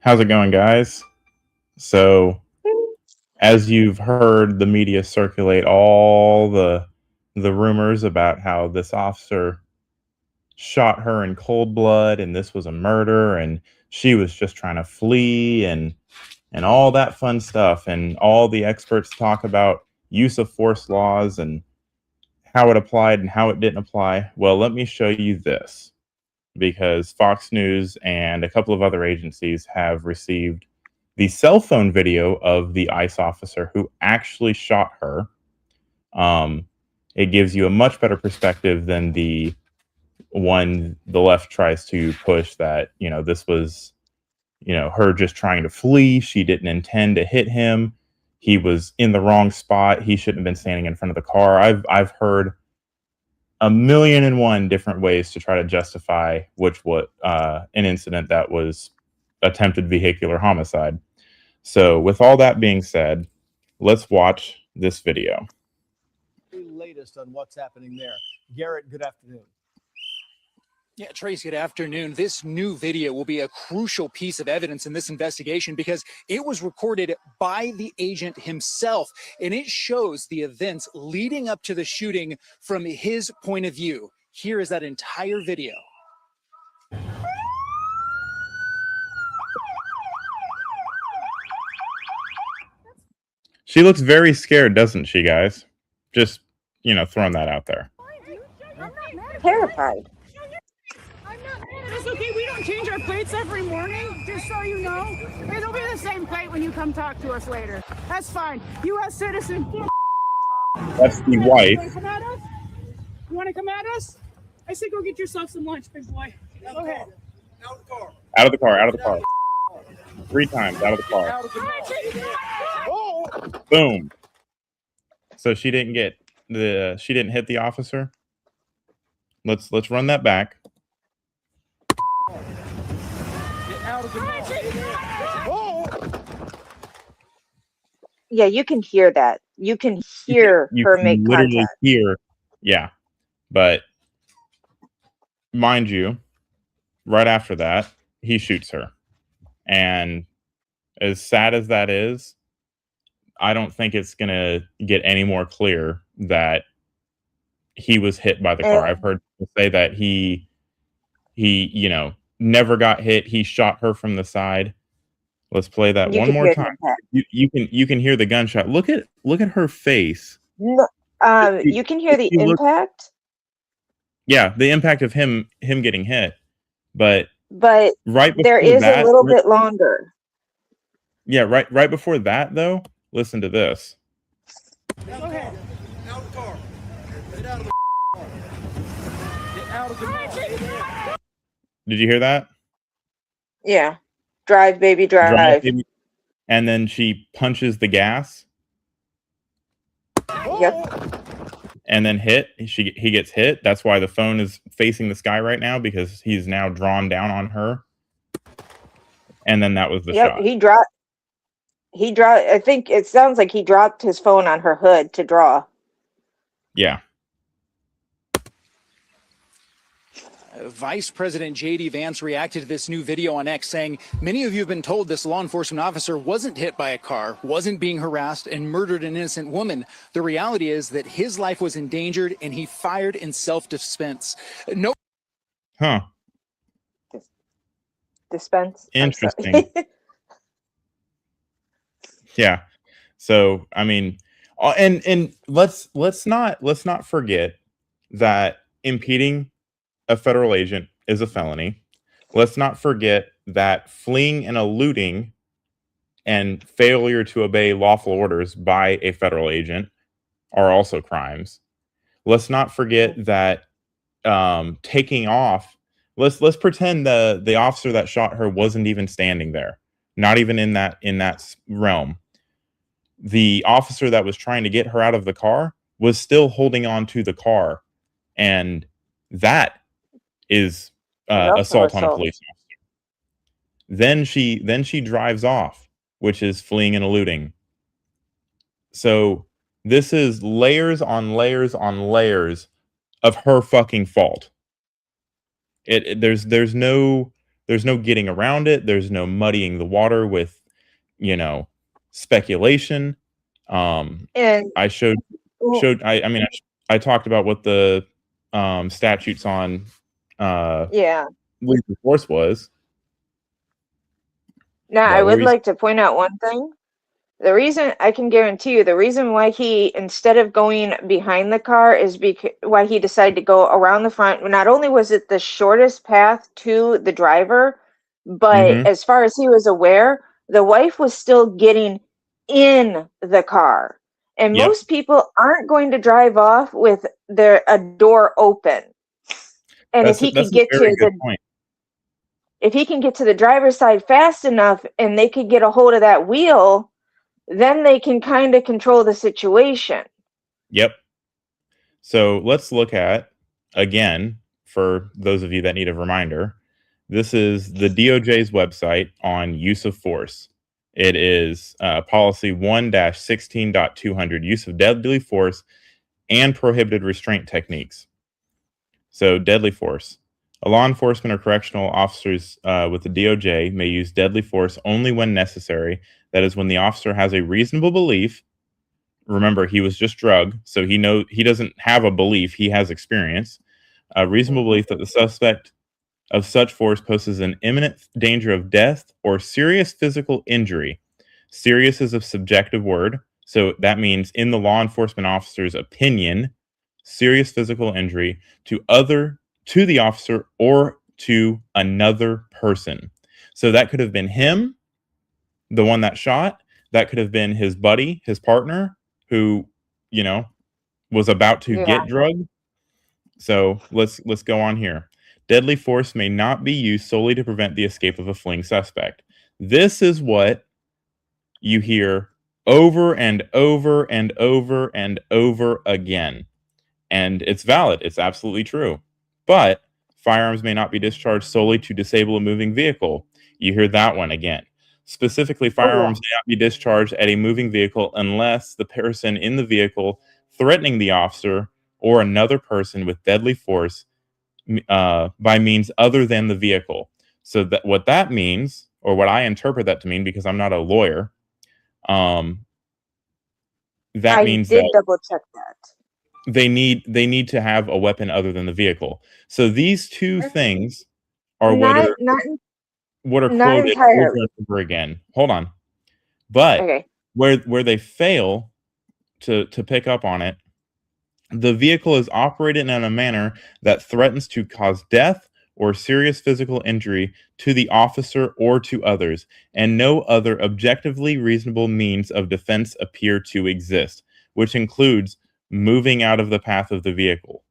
How's it going, guys? So, as you've heard the media circulate all the rumors about how this officer shot her in cold blood and this was a murder and she was just trying to flee and all that fun stuff, and all the experts talk about use of force laws and how it applied and how it didn't apply. Well, let me show you this, because Fox News and a couple of other agencies have received the cell phone video of the ICE officer who actually shot her. It gives you a much better perspective than the one the left tries to push, that, this was, her just trying to flee. She didn't intend to hit him. He was in the wrong spot. He shouldn't have been standing in front of the car. I've heard a million and one different ways to try to justify an incident that was attempted vehicular homicide. So with all that being said, let's watch this video. Latest on what's happening there. Garrett, good afternoon. Yeah, Trace, good afternoon. This new video will be a crucial piece of evidence in this investigation because it was recorded by the agent himself, and it shows the events leading up to the shooting from his point of view. Here is that entire video. She looks very scared, doesn't she, guys? Just, throwing that out there. Terrified. It's okay, we don't change our plates every morning, just so you know. It'll be the same plate when you come talk to us later. That's fine. U.S. citizen. That's the wife. You want to come at us? You want to come at us? I say go get yourself some lunch, big boy. Go ahead. Out of the car. Out of the car. Out of the car. 3 times out of the car. Boom. So she didn't hit the officer. Let's run that back. Yeah, you can hear that. You can hear her make contact. Yeah. But mind you, right after that, he shoots her. And as sad as that is, I don't think it's going to get any more clear that he was hit by the car. I've heard people say that he never got hit. He shot her from the side. Let's play that one more time. You can hear the gunshot. Look at her face. No, you can hear the impact. Yeah, the impact of him getting hit. But right there is a little bit longer. Yeah, right before that though, listen to this. Go ahead. Out of the car. Get out of the car. Get out of the car. Did you hear that? Yeah. Drive, baby, drive. Baby. And then she punches the gas. Yep. And then he gets hit. That's why the phone is facing the sky right now, because he's now drawn down on her. And then that was the shot. He dropped. I think it sounds like he dropped his phone on her hood to draw. Yeah. Vice President J.D. Vance reacted to this new video on X, saying, "Many of you have been told this law enforcement officer wasn't hit by a car, wasn't being harassed, and murdered an innocent woman. The reality is that his life was endangered, and he fired in self-defense." No. Huh. Dispense. Interesting. Yeah. So, I mean, and let's not forget that impeding a federal agent is a felony. Let's not forget that fleeing and eluding and failure to obey lawful orders by a federal agent are also crimes. Let's not forget that taking off. Let's pretend the officer that shot her wasn't even standing there, not even in that realm. The officer that was trying to get her out of the car was still holding on to the car, and that is assault on a police officer. Then she drives off, which is fleeing and eluding. So this is layers on layers on layers of her fucking fault. There's no There's no getting around it. There's no muddying the water with, speculation. And I showed I mean I talked about what the statutes on yeah. lethal force was. Now, I What were would you? like to point out one thing. The reason I can guarantee you, the reason why he, instead of going behind the car, is because why he decided to go around the front. Not only was it the shortest path to the driver, but Mm-hmm. as far as he was aware, the wife was still getting in the car. And Yep. most people aren't going to drive off with a door open. And That's a very good point. if he can get to the driver's side fast enough and they could get a hold of that wheel, then they can kind of control the situation. Yep. So let's look at, again, for those of you that need a reminder, this is the DOJ's website on use of force. It is policy 1-16.200, use of deadly force and prohibited restraint techniques. So deadly force. A law enforcement or correctional officers with the DOJ may use deadly force only when necessary. That is when the officer has a reasonable belief. Remember, he was just drugged, so he doesn't have a belief, he has experience. A reasonable belief that the suspect of such force poses an imminent danger of death or serious physical injury. Serious is a subjective word, so that means in the law enforcement officer's opinion, serious physical injury to the officer or to another person. So that could have been him, the one that shot. That could have been his buddy, his partner, who, was about to Yeah. get drugged. So let's go on here. Deadly force may not be used solely to prevent the escape of a fleeing suspect. This is what you hear over and over and over and over again. And it's valid. It's absolutely true. But firearms may not be discharged solely to disable a moving vehicle. You hear that one again. Specifically, firearms may not be discharged at a moving vehicle unless the person in the vehicle threatening the officer or another person with deadly force by means other than the vehicle. So that what that means, or what I interpret that to mean, because I'm not a lawyer, that means that double check that. they need to have a weapon other than the vehicle. So these two things are what are quoted over and over again. Hold on. But okay. where they fail to pick up on it, the vehicle is operated in a manner that threatens to cause death or serious physical injury to the officer or to others, and no other objectively reasonable means of defense appear to exist, which includes moving out of the path of the vehicle.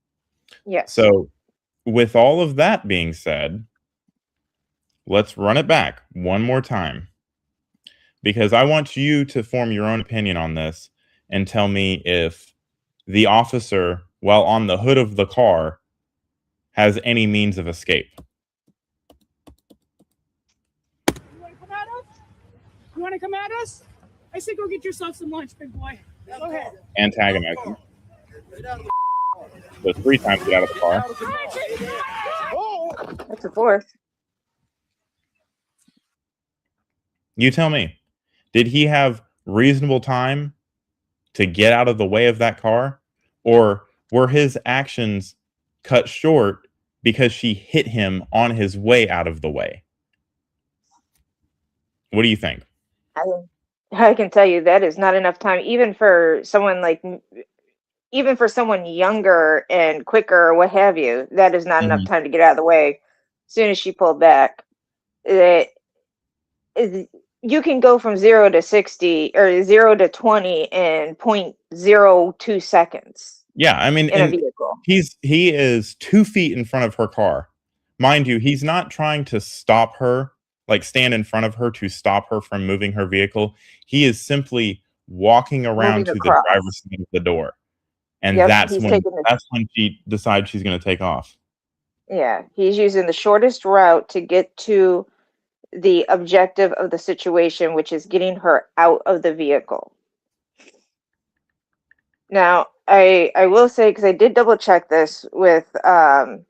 Yes. So, with all of that being said, let's run it back one more time, because I want you to form your own opinion on this and tell me if the officer, while on the hood of the car, has any means of escape. You want to come at us? You want to come at us? I say go get yourself some lunch, big boy. Go ahead. Antagonize him. So 3 times get out of the car. That's a fourth. You tell me. Did he have reasonable time to get out of the way of that car? Or were his actions cut short because she hit him on his way out of the way? What do you think? I can tell you that is not enough time, even for someone younger and quicker or what have you. That is not enough time to get out of the way. As soon as she pulled back, you can go from 0 to 60 or 0 to 20 in 0.02 seconds. Yeah, I mean, in a vehicle. He is 2 feet in front of her car. Mind you, he's not trying to stop her, like stand in front of her to stop her from moving her vehicle. He is simply walking around to the driver's side of the door. And that's when she decides she's going to take off. Yeah, he's using the shortest route to get to the objective of the situation, which is getting her out of the vehicle. Now, I will say, because I did double check this with and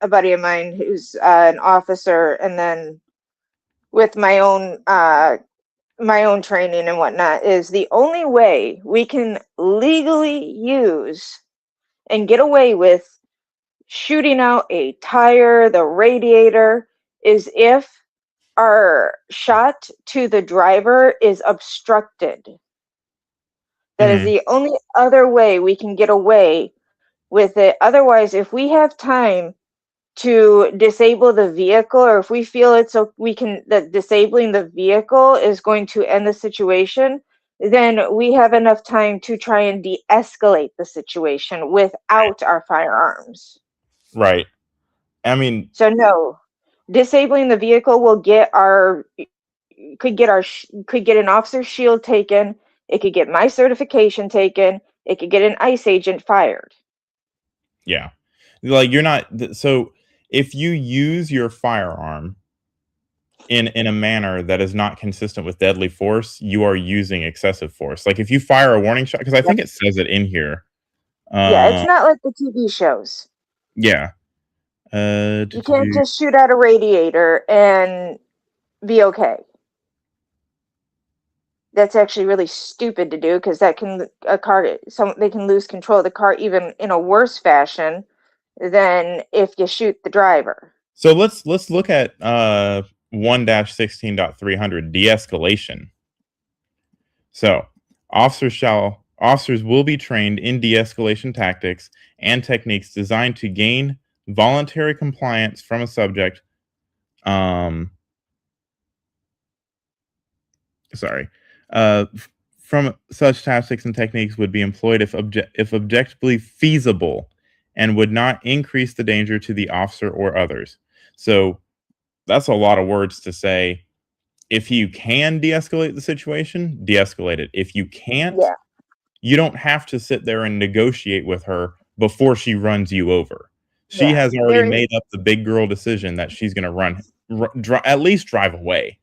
a buddy of mine who's an officer, and then with my own training and whatnot, is the only way we can legally use and get away with shooting out a tire, the radiator, is if our shot to the driver is obstructed. That is the only other way we can get away with it. Otherwise, if we have time to disable the vehicle, or if we feel it's so that disabling the vehicle is going to end the situation, then we have enough time to try and de-escalate the situation without our firearms. Right. I mean, so no, disabling the vehicle will could get an officer's shield taken. It could get my certification taken. It could get an ICE agent fired. Yeah. Like, you're not, so if you use your firearm in a manner that is not consistent with deadly force, you are using excessive force. Like, if you fire a warning shot, because I think it says it in here. Yeah, it's not like the TV shows. Yeah. You can't just shoot out a radiator and be okay. That's actually really stupid to do, because they can lose control of the car even in a worse fashion than if you shoot the driver. So let's look at 1-16.300 de-escalation. So officers will be trained in de-escalation tactics and techniques designed to gain voluntary compliance from a subject. From such tactics and techniques would be employed if objectively feasible and would not increase the danger to the officer or others. So that's a lot of words to say. If you can de-escalate the situation, de-escalate it. If you can't, you don't have to sit there and negotiate with her before she runs you over. She has already made up the big girl decision that she's going to at least drive away.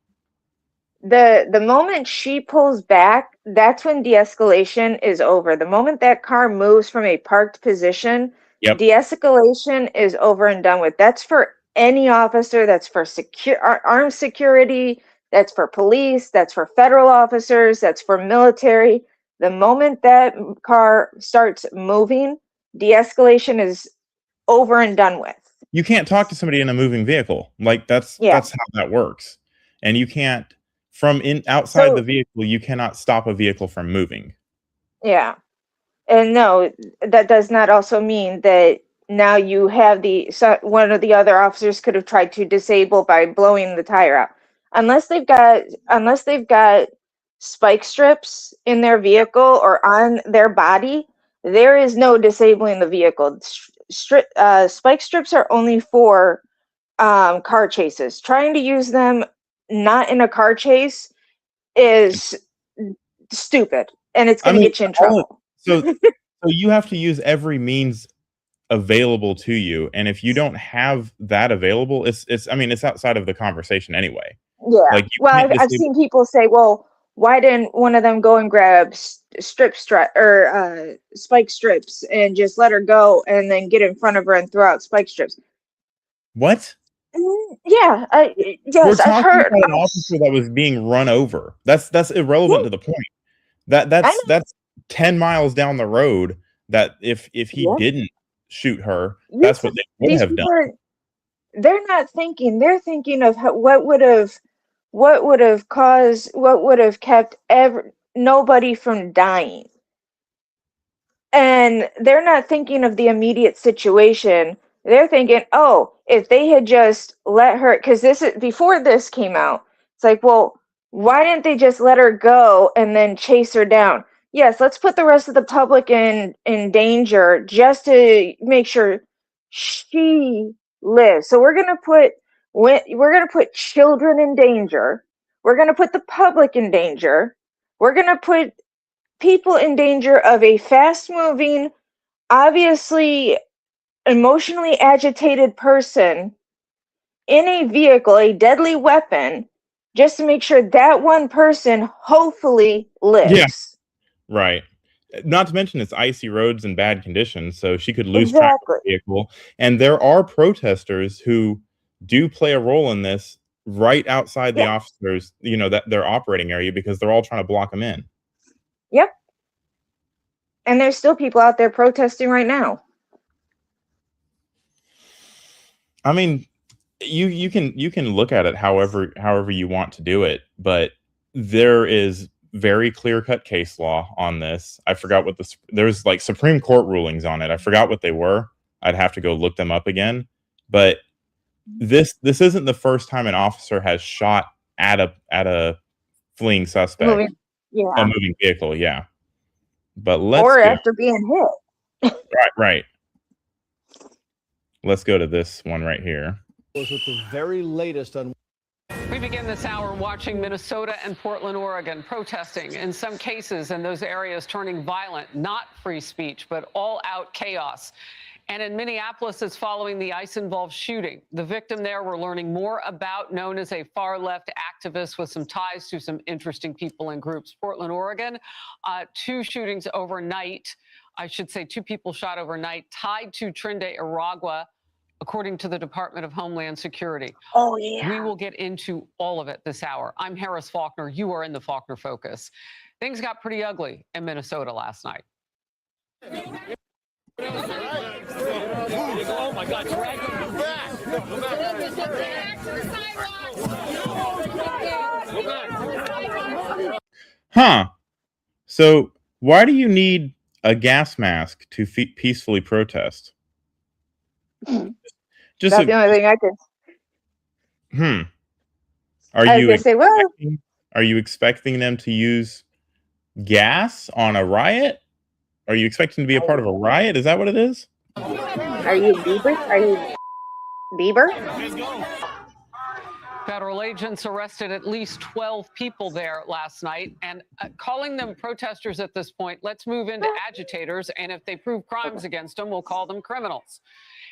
The moment she pulls back, that's when de-escalation is over. The moment that car moves from a parked position, de-escalation is over and done with. That's for any officer. That's for armed security. That's for police. That's for federal officers. That's for military. The moment that car starts moving, de-escalation is over and done with. You can't talk to somebody in a moving vehicle. Like, that's how that works. And you can't, from outside the vehicle, you cannot stop a vehicle from moving. Yeah. And no, that does not also mean that now you have one of the other officers could have tried to disable by blowing the tire out. Unless they've got spike strips in their vehicle or on their body, there is no disabling the vehicle. Spike strips are only for car chases. Trying to use them not in a car chase is stupid, and it's going to get you in trouble. So you have to use every means available to you, and if you don't have that available, it's outside of the conversation anyway. Yeah. Like, I've seen people say, well, why didn't one of them go and grab spike strips and just let her go and then get in front of her and throw out spike strips? What? Yeah. Yes, we're talking about an officer that was being run over. That's irrelevant to the point. That's 10 miles down the road. That if he didn't shoot her, that's what they would have done. They're not thinking. They're thinking of what would have kept nobody from dying. And they're not thinking of the immediate situation. They're thinking, oh, if they had just let her, because before this came out, it's like, well, why didn't they just let her go and then chase her down? Yes, let's put the rest of the public in danger just to make sure she lives. So we're gonna put children in danger. We're gonna put the public in danger. We're gonna put people in danger of a fast-moving, obviously emotionally agitated person in a vehicle, a deadly weapon, just to make sure that one person hopefully lives. Yeah. Right. Not to mention it's icy roads and bad conditions, so she could lose track of Exactly. the vehicle. And there are protesters who do play a role in this right outside the Yeah. officers, that their operating area, because they're all trying to block them in. Yep. And there's still people out there protesting right now. I mean, you can look at it however you want to do it, but there is very clear-cut case law on this. I forgot what there's like Supreme Court rulings on it. I forgot what they were. I'd have to go look them up again. But this isn't the first time an officer has shot at a fleeing suspect, a moving vehicle, yeah. But after being hit. Right. Let's go to this one right here. With the very latest on. We begin this hour watching Minnesota and Portland, Oregon, protesting in some cases in those areas turning violent, not free speech, but all-out chaos. And in Minneapolis, it's following the ICE-involved shooting. The victim there we're learning more about, known as a far-left activist with some ties to some interesting people and groups. Portland, Oregon, 2 shootings overnight. I should say 2 people shot overnight, tied to Trinidad, Aragua, according to the Department of Homeland Security. Oh, yeah. We will get into all of it this hour. I'm Harris Faulkner. You are in the Faulkner Focus. Things got pretty ugly in Minnesota last night. Oh my God, drag him back. Huh. So why do you need a gas mask to peacefully protest? That's the only thing I could. Are you expecting them to use gas on a riot? Are you expecting to be a part of a riot? Is that what it is? Are you Bieber? Federal agents arrested at least 12 people there last night, and calling them protesters at this point, let's move into agitators, and if they prove crimes against them, we'll call them criminals.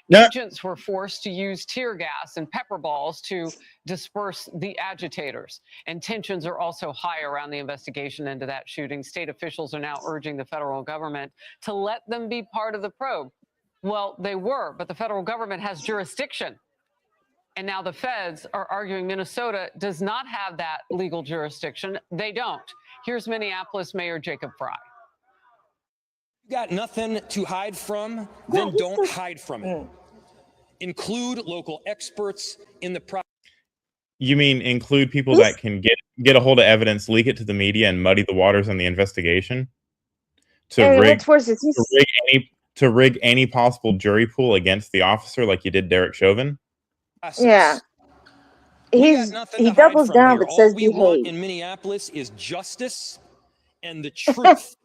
Yeah. Agents were forced to use tear gas and pepper balls to disperse the agitators. And tensions are also high around the investigation into that shooting. State officials are now urging the federal government to let them be part of the probe. Well, they were, but the federal government has jurisdiction. And now the feds are arguing Minnesota does not have that legal jurisdiction. They don't. Here's Minneapolis Mayor Jacob Fry. You got nothing to hide from, then don't hide from it. Include local experts in the process. You mean include people that can get a hold of evidence, leak it to the media, and muddy the waters on the investigation? To rig any possible jury pool against the officer like you did Derek Chauvin? Yeah. He doubles down but says behave. In Minneapolis is justice and the truth.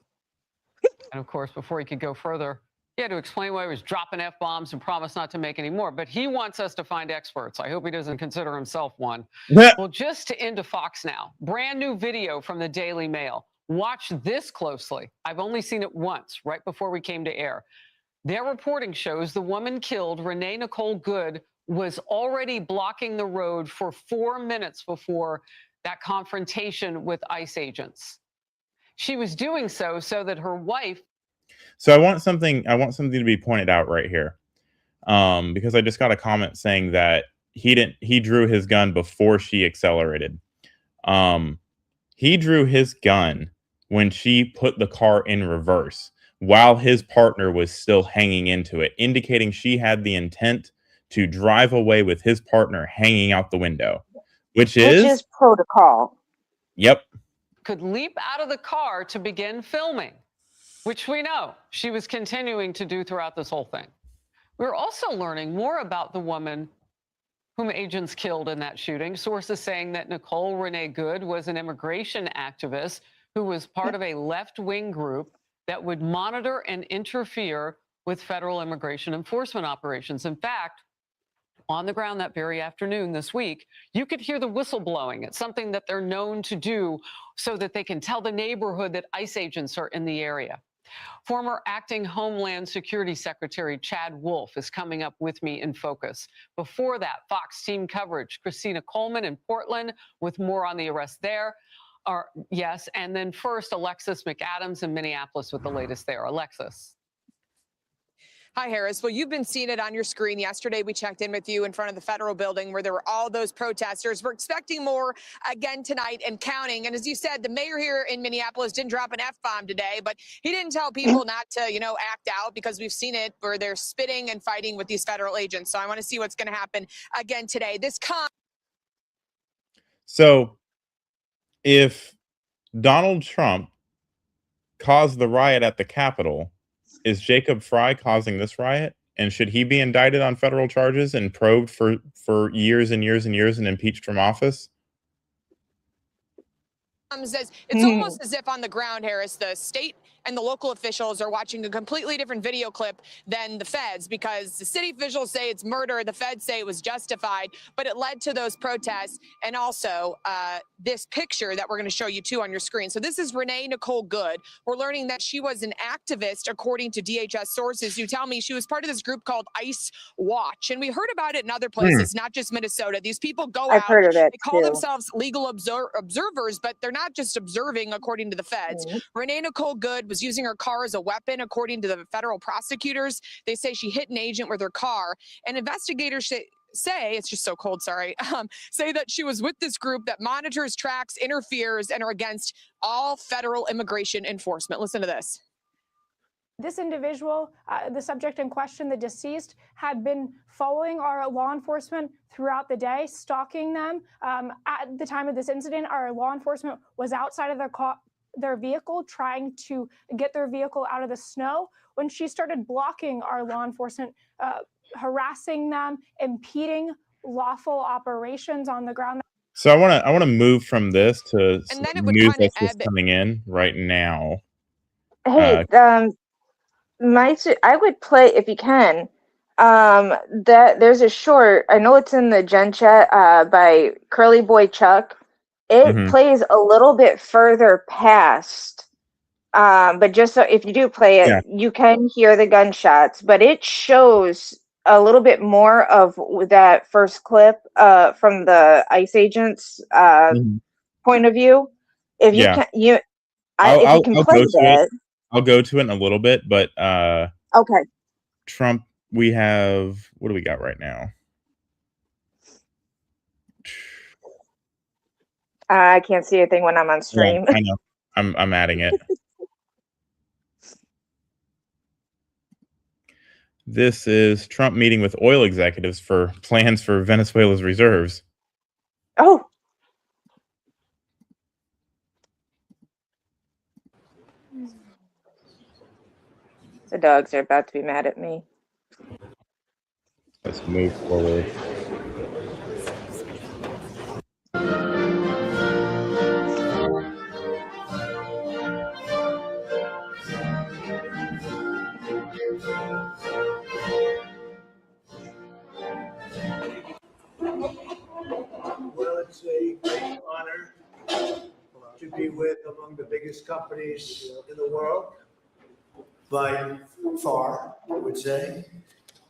And of course, before he could go further, he had to explain why he was dropping F-bombs and promised not to make any more. But he wants us to find experts. I hope he doesn't consider himself one. Well, just to into Fox now, brand new video from the Daily Mail. Watch this closely. I've only seen it once, right before we came to air. Their reporting shows the woman killed, Renee Nicole Good, was already blocking the road for 4 minutes before that confrontation with ICE agents. She was doing so that her wife. So I want something to be pointed out right here, because I just got a comment saying that he drew his gun before she accelerated. He drew his gun when she put the car in reverse while his partner was still hanging into it, indicating she had the intent to drive away with his partner hanging out the window, which is protocol. Yep. Could leap out of the car to begin filming, which we know she was continuing to do throughout this whole thing. We're also learning more about the woman whom agents killed in that shooting. Sources saying that Nicole Renee Good was an immigration activist who was part of a left-wing group that would monitor and interfere with federal immigration enforcement operations. In fact, on the ground that very afternoon this week, you could hear the whistle blowing. It's something that they're known to do so that they can tell the neighborhood that ICE agents are in the area. Former acting Homeland Security Secretary Chad Wolf is coming up with me in Focus. Before that, Fox team coverage. Christina Coleman in Portland with more on the arrest there. Yes, and then first, Alexis McAdams in Minneapolis with the latest there. Alexis. Hi, Harris. Well, you've been seeing it on your screen. Yesterday, we checked in with you in front of the federal building where there were all those protesters. We're expecting more again tonight and counting. And as you said, the mayor here in Minneapolis didn't drop an F-bomb today, but he didn't tell people not to, act out, because we've seen it where they're spitting and fighting with these federal agents. So I want to see what's going to happen again today. So if Donald Trump caused the riot at the Capitol, is Jacob Fry causing this riot? And should he be indicted on federal charges and probed for years and years and years and impeached from office? It's almost as if on the ground, Harris, the state and the local officials are watching a completely different video clip than the feds, because the city officials say it's murder, the feds say it was justified, but it led to those protests. And also this picture that we're going to show you too on your screen. So this is Renee Nicole Good. We're learning that she was an activist, according to DHS sources. You tell me she was part of this group called Ice Watch, and we heard about it in other places, not just Minnesota. These people go I've out, heard of it they call too. themselves legal observers, but they're not just observing, according to the feds. Renee Nicole Good was using her car as a weapon, according to the federal prosecutors. They say she hit an agent with her car, and investigators say, it's just so cold, sorry, say that she was with this group that monitors, tracks, interferes, and are against all federal immigration enforcement. Listen to this. This individual, the subject in question, the deceased, had been following our law enforcement throughout the day, stalking them. At the time of this incident, our law enforcement was outside of their vehicle, trying to get their vehicle out of the snow, when she started blocking our law enforcement, harassing them, impeding lawful operations on the ground. So I want to move from this to And then it would news kind of that's just coming in right now. Hey, I would play, if you can, that there's a short, I know it's in the Gen Chat by Curly Boy Chuck. It plays a little bit further past, but just so if you do play it, you can hear the gunshots, but it shows a little bit more of that first clip from the ICE agents point of view. If you can, if you can play that. I'll go to it in a little bit, but okay. Trump, we have, what do we got right now? I can't see anything when I'm on stream. Yeah, I know. I'm adding it. This is Trump meeting with oil executives for plans for Venezuela's reserves. Oh. The dogs are about to be mad at me. Let's move forward. Well, it's a great honor to be with among the biggest companies in the world, by far, I would say.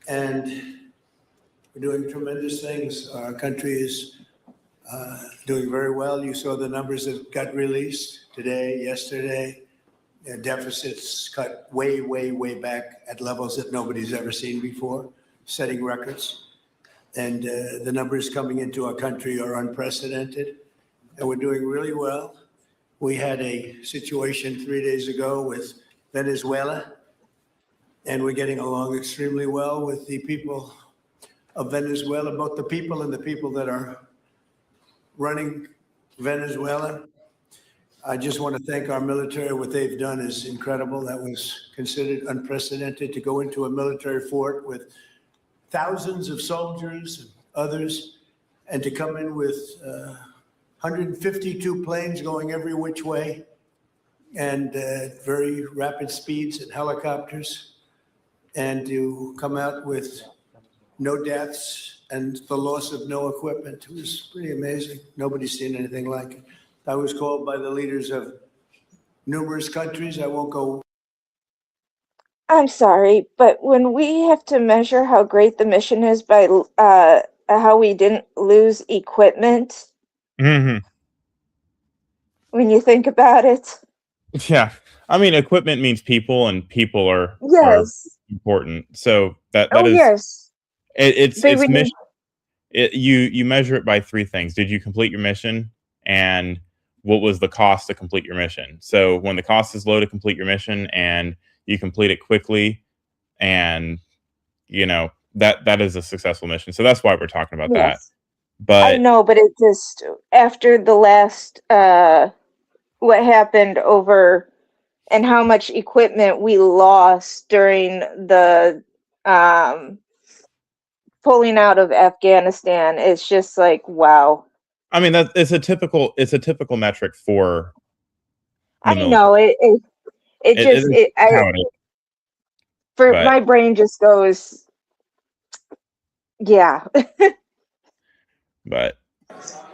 And we're doing tremendous things. Our country is doing very well. You saw the numbers that got released today, yesterday. Deficits cut way, way, way back at levels that nobody's ever seen before, setting records. And the numbers coming into our country are unprecedented, and we're doing really well. We had a situation 3 days ago with Venezuela, and we're getting along extremely well with the people of Venezuela, both the people and the people that are running Venezuela. I just want to thank our military. What they've done is incredible. That was considered unprecedented, to go into a military fort with thousands of soldiers and others, and to come in with 152 planes going every which way, and very rapid speeds and helicopters, and to come out with no deaths and the loss of no equipment. It was pretty amazing. Nobody's seen anything like it. I was called by the leaders of numerous countries. I won't go. I'm sorry, but when we have to measure how great the mission is by how we didn't lose equipment, when you think about it. Yeah. I mean, equipment means people, and people are Yes. important. So that Oh, is yes. But it's when you, mission. You measure it by three things. Did you complete your mission, and what was the cost to complete your mission? So when the cost is low to complete your mission and you complete it quickly, and that is a successful mission. So that's why we're talking about that. yes, I But know, but it just, after the last, what happened over and how much equipment we lost during the um, pulling out of Afghanistan, it's just like, wow. I mean, that it's a typical metric for the I military. know it It just is it I how it is. for But my brain just goes, yeah. but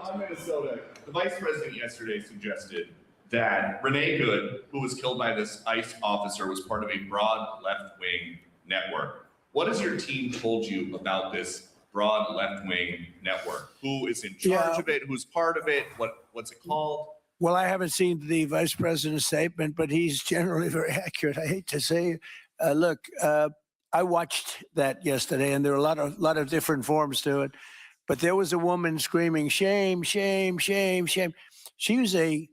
On Minnesota, the vice president yesterday suggested that Renee Good, who was killed by this ICE officer, was part of a broad left-wing network. What has your team told you about this broad left-wing network? Who is in charge of it? Who's part of it? What's it called? Well, I haven't seen the vice president's statement, but he's generally very accurate. I hate to say, look, I watched that yesterday, and there were a lot of different forms to it. But there was a woman screaming, "Shame, shame, shame, shame." She was a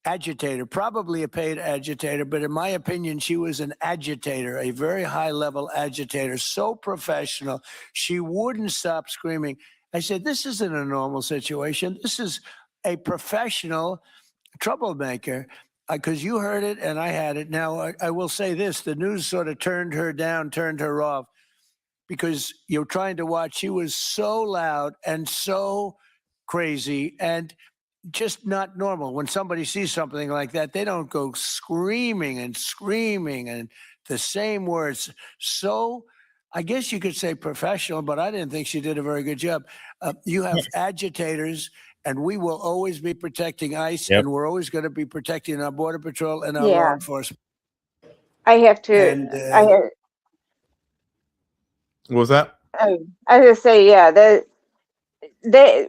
agitator, probably a paid agitator, but in my opinion, she was an agitator, a very high-level agitator, so professional. She wouldn't stop screaming. I said, "This isn't a normal situation. This is a professional troublemaker." Because you heard it and I had it. Now, I will say this, the news sort of turned her down, turned her off, because you're trying to watch. She was so loud and so crazy and just not normal. When somebody sees something like that, they don't go screaming and the same words. So I guess you could say professional, but I didn't think she did a very good job. You have agitators, and we will always be protecting ICE, Yep. and we're always going to be protecting our Border Patrol and our law Yeah, enforcement. I have to. And what was that? I was gonna say, yeah,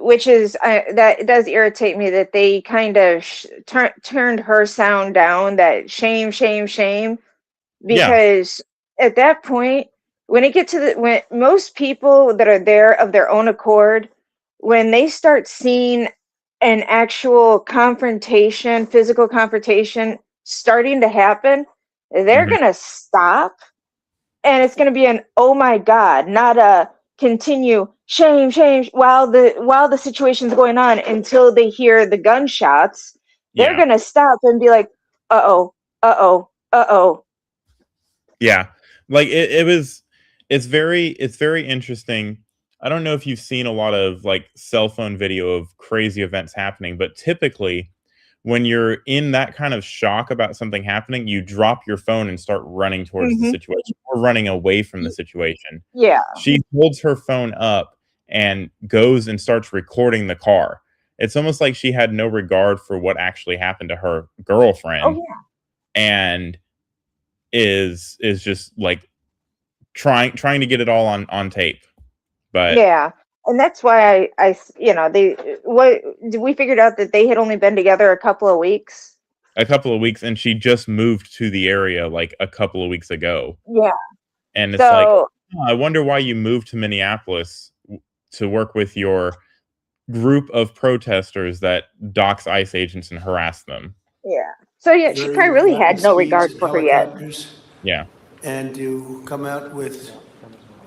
which is that does irritate me that they kind of turned her sound down. That shame, shame, shame, Yeah. because at that point, when it gets to when most people that are there of their own accord, when they start seeing an actual confrontation, physical confrontation starting to happen, they're Mhm. gonna stop, and it's going to be an oh my god, not a continue shame, shame while the situation's going on until they hear the gunshots. They're Yeah. going to stop and be like, uh-oh, uh-oh, uh-oh. Yeah. Like it's very interesting. I don't know if you've seen a lot of like cell phone video of crazy events happening, but typically when you're in that kind of shock about something happening, you drop your phone and start running towards the Mm-hmm. situation or running away from the situation. Yeah. She holds her phone up and goes and starts recording the car. It's almost like she had no regard for what actually happened to her girlfriend, Oh and is just like trying to get it all on tape. But yeah. And that's why I we figured out that they had only been together a couple of weeks. a couple of weeks, and she just moved to the area like a couple of weeks ago. Yeah. And it's like, So I wonder why you moved to Minneapolis to work with your group of protesters that dox ICE agents and harass them. yeah. So yeah, she probably really had no regard for her yet. Yeah. And to come out with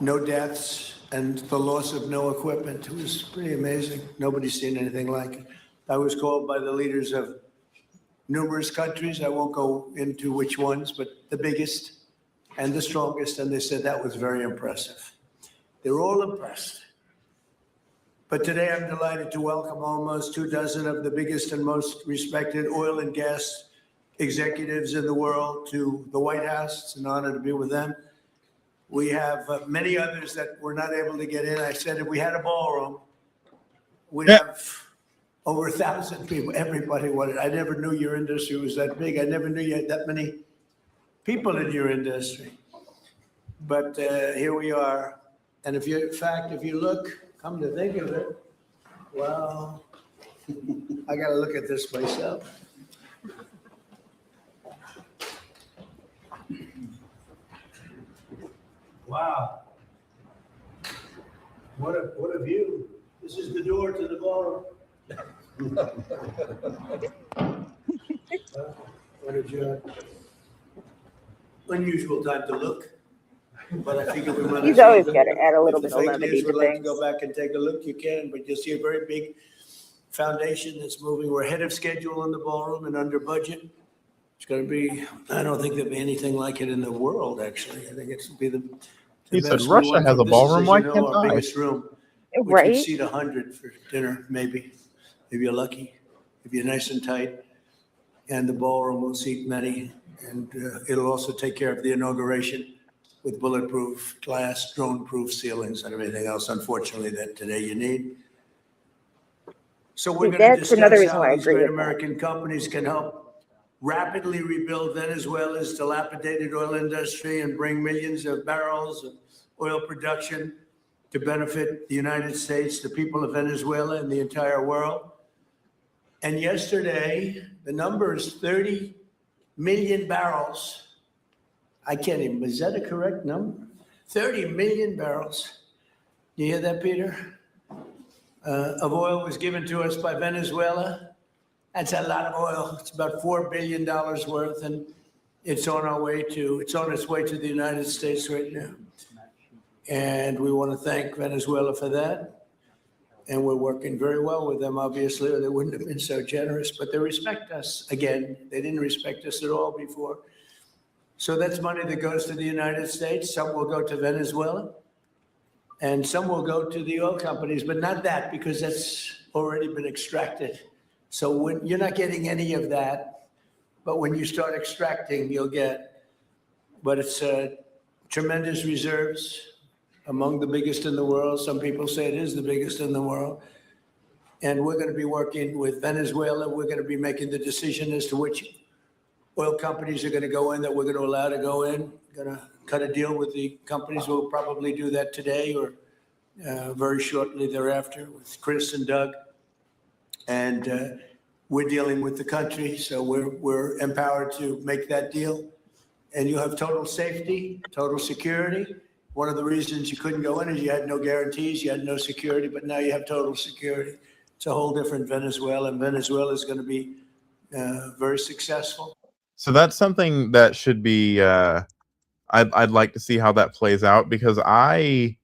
no deaths and the loss of no equipment. It was pretty amazing. Nobody's seen anything like it. I was called by the leaders of numerous countries. I won't go into which ones, but the biggest and the strongest. And they said that was very impressive. They're all impressed. But today I'm delighted to welcome almost 24 of the biggest and most respected oil and gas executives in the world to the White House. It's an honor to be with them. We have many others that were not able to get in. I said if we had a ballroom, we'd have over 1,000 people. Everybody wanted. I never knew your industry was that big. I never knew you had that many people in your industry. But here we are. And if you, in fact, if you look, come to think of it, well, I got to look at this myself. Wow. What a view. This is the door to the ballroom. What a unusual time to look. But I figure we might. He's always got to add a little bit of If the levity fake news to would like to things. go back and take a look, you can, but you'll see a very big foundation that's moving. We're ahead of schedule in the ballroom and under budget. It's going to be, I don't think there'll be anything like it in the world, actually. I think it's be the He said best. Russia has a ballroom. Why can't our I? biggest room, which would Right? seat 100 for dinner, maybe, if you're lucky, if you're nice and tight. And the ballroom will seat many, and it'll also take care of the inauguration with bulletproof glass, drone-proof ceilings, and everything else, unfortunately, that today you need. So we're See, going to that's another discuss reason why how I these agree great with that. American companies can help rapidly rebuild Venezuela's dilapidated oil industry and bring millions of barrels of oil production to benefit the United States, the people of Venezuela, and the entire world. And yesterday, the number is 30 million barrels. I can't even, is that a correct number? 30 million barrels. You hear that, Peter? Of oil was given to us by Venezuela. That's a lot of oil. It's about $4 billion worth, and it's on its way to the United States right now. And we want to thank Venezuela for that. And we're working very well with them, obviously, or they wouldn't have been so generous, but they respect us. Again, they didn't respect us at all before. So that's money that goes to the United States. Some will go to Venezuela, and some will go to the oil companies, but not that, because that's already been extracted. So when you're not getting any of that, but when you start extracting, you'll get. But it's tremendous reserves, among the biggest in the world. Some people say it is the biggest in the world. And we're going to be working with Venezuela. We're going to be making the decision as to which oil companies are going to go in, that we're going to allow to go in. Going to cut a deal with the companies. We'll probably do that today or very shortly thereafter with Chris and Doug. And we're dealing with the country, so we're empowered to make that deal. And you have total safety, total security. One of the reasons you couldn't go in is you had no guarantees, you had no security, but now you have total security. It's a whole different Venezuela, and Venezuela is going to be very successful. So that's something that should be. I'd like to see how that plays out, because I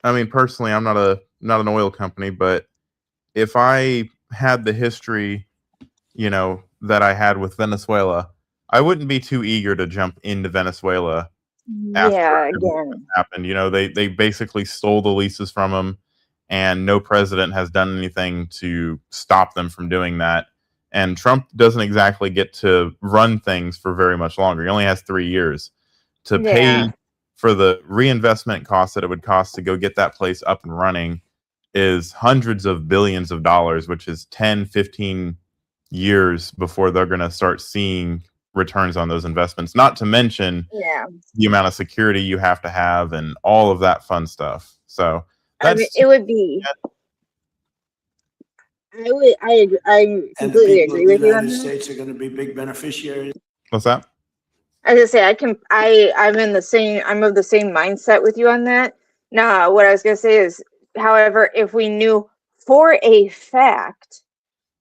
mean, personally, I'm not an oil company, but if I had the history, that I had with Venezuela, I wouldn't be too eager to jump into Venezuela after Yeah, everything again. happened. They basically stole the leases from them, and no president has done anything to stop them from doing that. And Trump doesn't exactly get to run things for very much longer. He only has 3 years to pay for the reinvestment costs that it would cost to go get that place up and running. Is hundreds of billions of dollars, which is 10, 15 years before they're going to start seeing returns on those investments, not to mention the amount of security you have to have and all of that fun stuff. So I mean, it would be. I completely agree with you on The United that. States are going to be big beneficiaries. What's that? I was gonna say I'm of the same mindset with you on that. No, what I was gonna say is, however, if we knew for a fact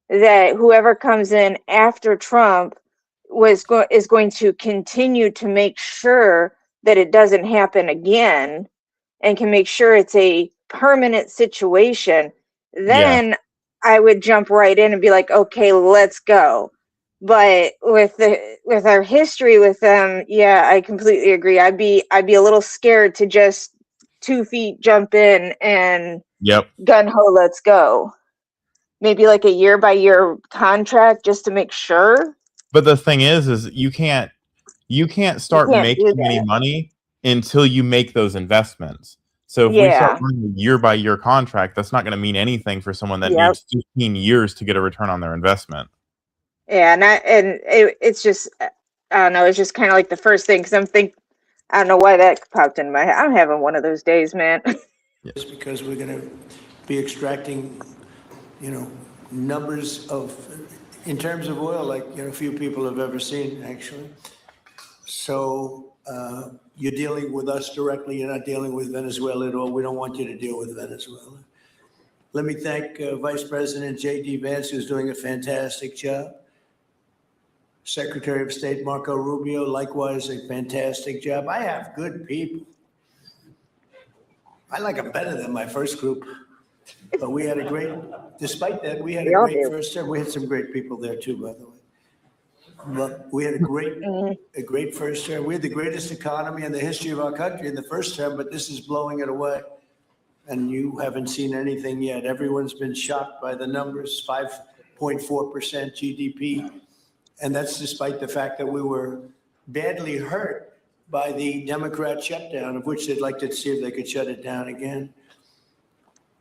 that whoever comes in after Trump is going to continue to make sure that it doesn't happen again, and can make sure it's a permanent situation, then I would jump right in and be like, okay, let's go. But with our history with them, yeah, I completely agree. I'd be a little scared to just 2 feet jump in and gun ho, let's go. Maybe like a year by year contract just to make sure. But the thing is you can't start making any money until you make those investments. So if we start running a year by year contract, that's not going to mean anything for someone that needs 15 years to get a return on their investment. Yeah, it's just, I don't know, it's just kind of like the first thing, because I don't know why that popped in my head. I'm having one of those days, man. It's because we're going to be extracting, numbers in terms of oil, like, few people have ever seen, actually. So You're dealing with us directly. You're not dealing with Venezuela at all. We don't want you to deal with Venezuela. Let me thank Vice President J.D. Vance, who's doing a fantastic job. Secretary of State Marco Rubio, likewise, a fantastic job. I have good people. I like them better than my first group. But we had a great, despite that, we had a great first term. We had some great people there too, by the way. But we had a great first term. We had the greatest economy in the history of our country in the first term, but this is blowing it away. And you haven't seen anything yet. Everyone's been shocked by the numbers, 5.4% GDP. And that's despite the fact that we were badly hurt by the Democrat shutdown, of which they'd like to see if they could shut it down again.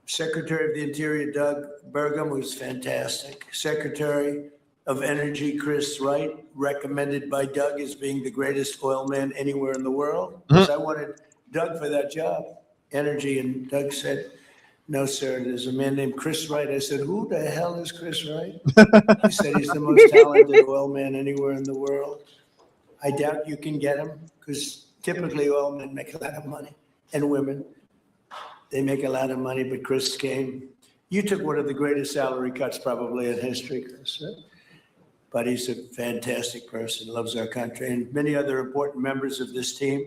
Secretary of the Interior, Doug Burgum, was fantastic. Secretary of Energy, Chris Wright, recommended by Doug as being the greatest oil man anywhere in the world. Because I wanted Doug for that job, energy, and Doug said, no, sir, there's a man named Chris Wright. I said, who the hell is Chris Wright? He said he's the most talented oil man anywhere in the world. I doubt you can get him because typically oil men make a lot of money, and women. They make a lot of money, but Chris came. You took one of the greatest salary cuts probably in history, Chris. Right? But he's a fantastic person, loves our country, and many other important members of this team.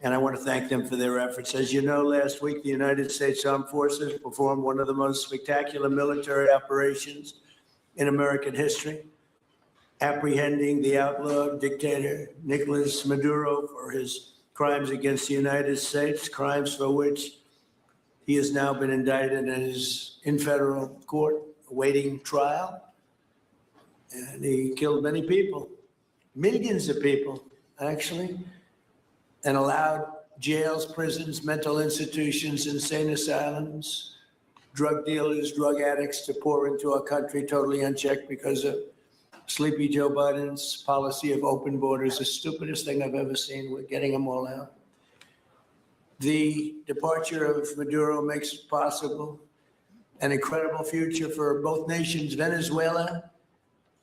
And I want to thank them for their efforts. As you know, last week, the United States Armed Forces performed one of the most spectacular military operations in American history, apprehending the outlaw dictator Nicolas Maduro for his crimes against the United States, crimes for which he has now been indicted and is in federal court awaiting trial. And he killed many people, millions of people, actually, and allowed jails, prisons, mental institutions, insane asylums, drug dealers, drug addicts to pour into our country totally unchecked because of Sleepy Joe Biden's policy of open borders, the stupidest thing I've ever seen. We're getting them all out. The departure of Maduro makes possible an incredible future for both nations, Venezuela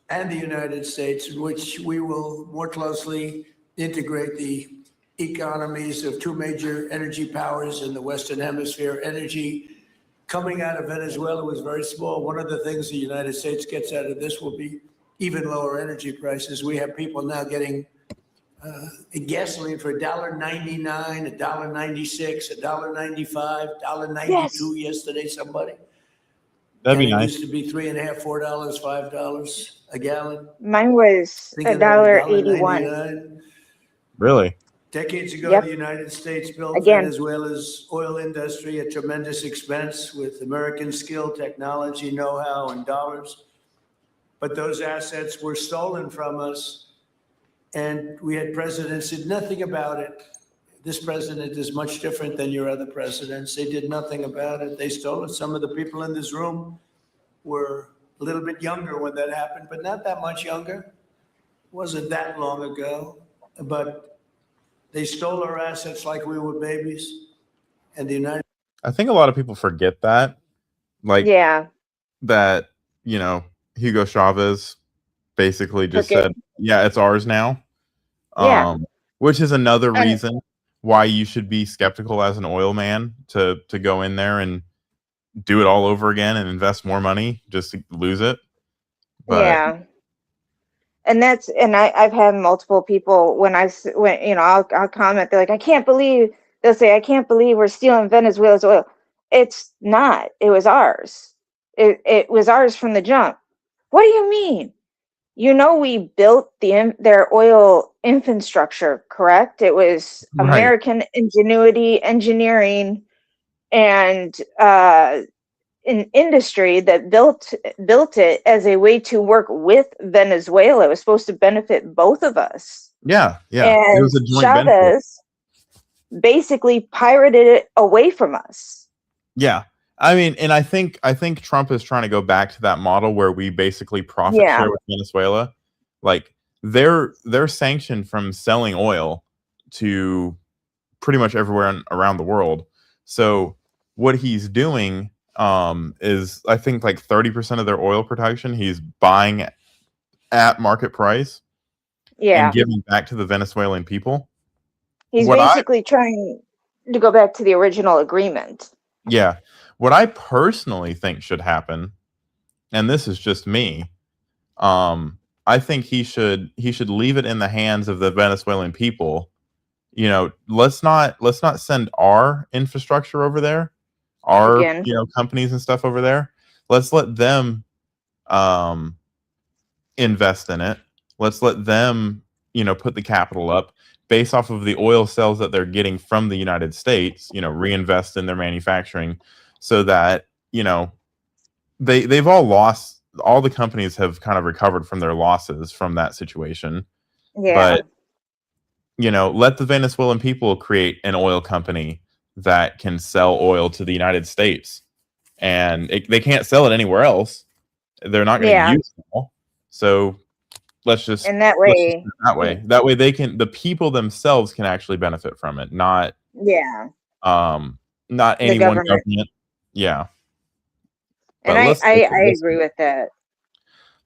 and the United States, in which we will more closely integrate the economies of two major energy powers in the Western Hemisphere. Energy coming out of Venezuela was very small. One of the things the United States gets out of this will be even lower energy prices. We have people now getting gasoline for $1.99, $1.96, $1.95, $1.92 yesterday, somebody. That'd be It nice. used to be $3.50, $4, $5 a gallon. Mine was $1.81. $1.81. Really? Decades ago, Yep. the United States built Again. Venezuela's oil industry at tremendous expense with American skill, technology, know-how, and dollars. But those assets were stolen from us, and we had presidents who did nothing about it. This president is much different than your other presidents. They did nothing about it. They stole it. Some of the people in this room were a little bit younger when that happened, but not that much younger. It wasn't that long ago, but they stole our assets like we were babies. And the United I think a lot of people forget that. Like, Yeah. that, you know, Hugo Chavez basically just Took it. said, yeah, it's ours now. Yeah. Which is another And- reason why you should be skeptical as an oil man to go in there and do it all over again and invest more money just to lose it. But Yeah. And I've had multiple people when I'll comment, they're like, they'll say, I can't believe we're stealing Venezuela's oil. It's not. It was ours. It was ours from the jump. What do you mean? We built their oil infrastructure, correct? It was Right. American ingenuity, engineering, and an industry that built it as a way to work with Venezuela. It was supposed to benefit both of us. yeah. And It was a joint benefit. Chavez basically pirated it away from us. Yeah. I mean, and I think Trump is trying to go back to that model where we basically profit Yeah. share with Venezuela. Like they're sanctioned from selling oil to pretty much everywhere around the world. So what he's doing is, I think, like 30% of their oil production he's buying at market price Yeah. and giving back to the Venezuelan people. He's what basically trying to go back to the original agreement. what I personally think should happen, and this is just me, I think he should leave it in the hands of the Venezuelan people. You know, let's not send our infrastructure over there, our Again. companies and stuff over there. Let's let them invest in it. Let's let them, put the capital up based off of the oil sales that they're getting from the United States, reinvest in their manufacturing so that, they've all lost, all the companies have kind of recovered from their losses from that situation. Yeah. But, let the Venezuelan people create an oil company that can sell oil to the United States. And they can't sell it anywhere else. They're not going to use it all. So let's just and that do way it that way. That way the people themselves can actually benefit from it, not not any one government. Yeah. And I agree with that.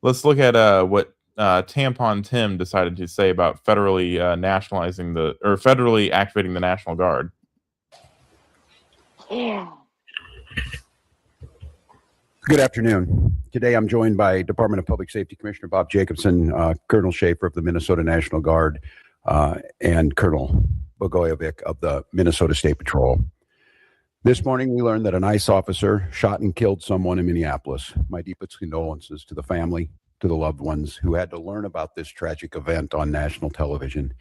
Let's look at what Tampon Tim decided to say about federally federally activating the National Guard. Yeah. Good afternoon. Today I'm joined by Department of Public Safety Commissioner Bob Jacobson, Colonel Schaefer of the Minnesota National Guard, and Colonel Bogojevic of the Minnesota State Patrol. This morning we learned that an ICE officer shot and killed someone in Minneapolis. My deepest condolences to the family, to the loved ones who had to learn about this tragic event on national television.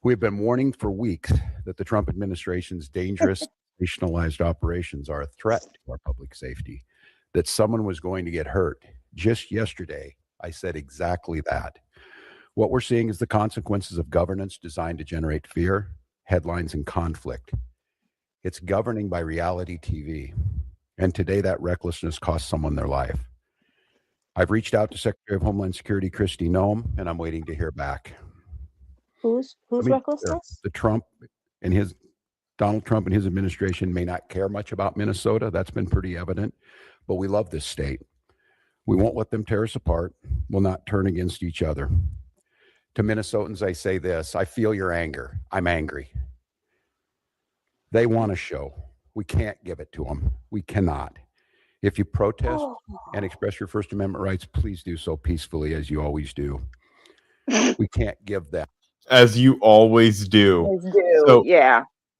We've been warning for weeks that the Trump administration's dangerous sensationalized operations are a threat to our public safety, that someone was going to get hurt. Just yesterday, I said exactly that. What we're seeing is the consequences of governance designed to generate fear, headlines, and conflict. It's governing by reality TV. And today that recklessness cost someone their life. I've reached out to Secretary of Homeland Security, Kristi Noem, and I'm waiting to hear back. Who's recklessness? Donald Trump and his administration may not care much about Minnesota. That's been pretty evident, but we love this state. We won't let them tear us apart. We'll not turn against each other. To Minnesotans, I say this: I feel your anger. I'm angry. They want a show. We can't give it to them. We cannot. If you protest and express your First Amendment rights, please do so peacefully, as you always do. We can't give that. As you always do.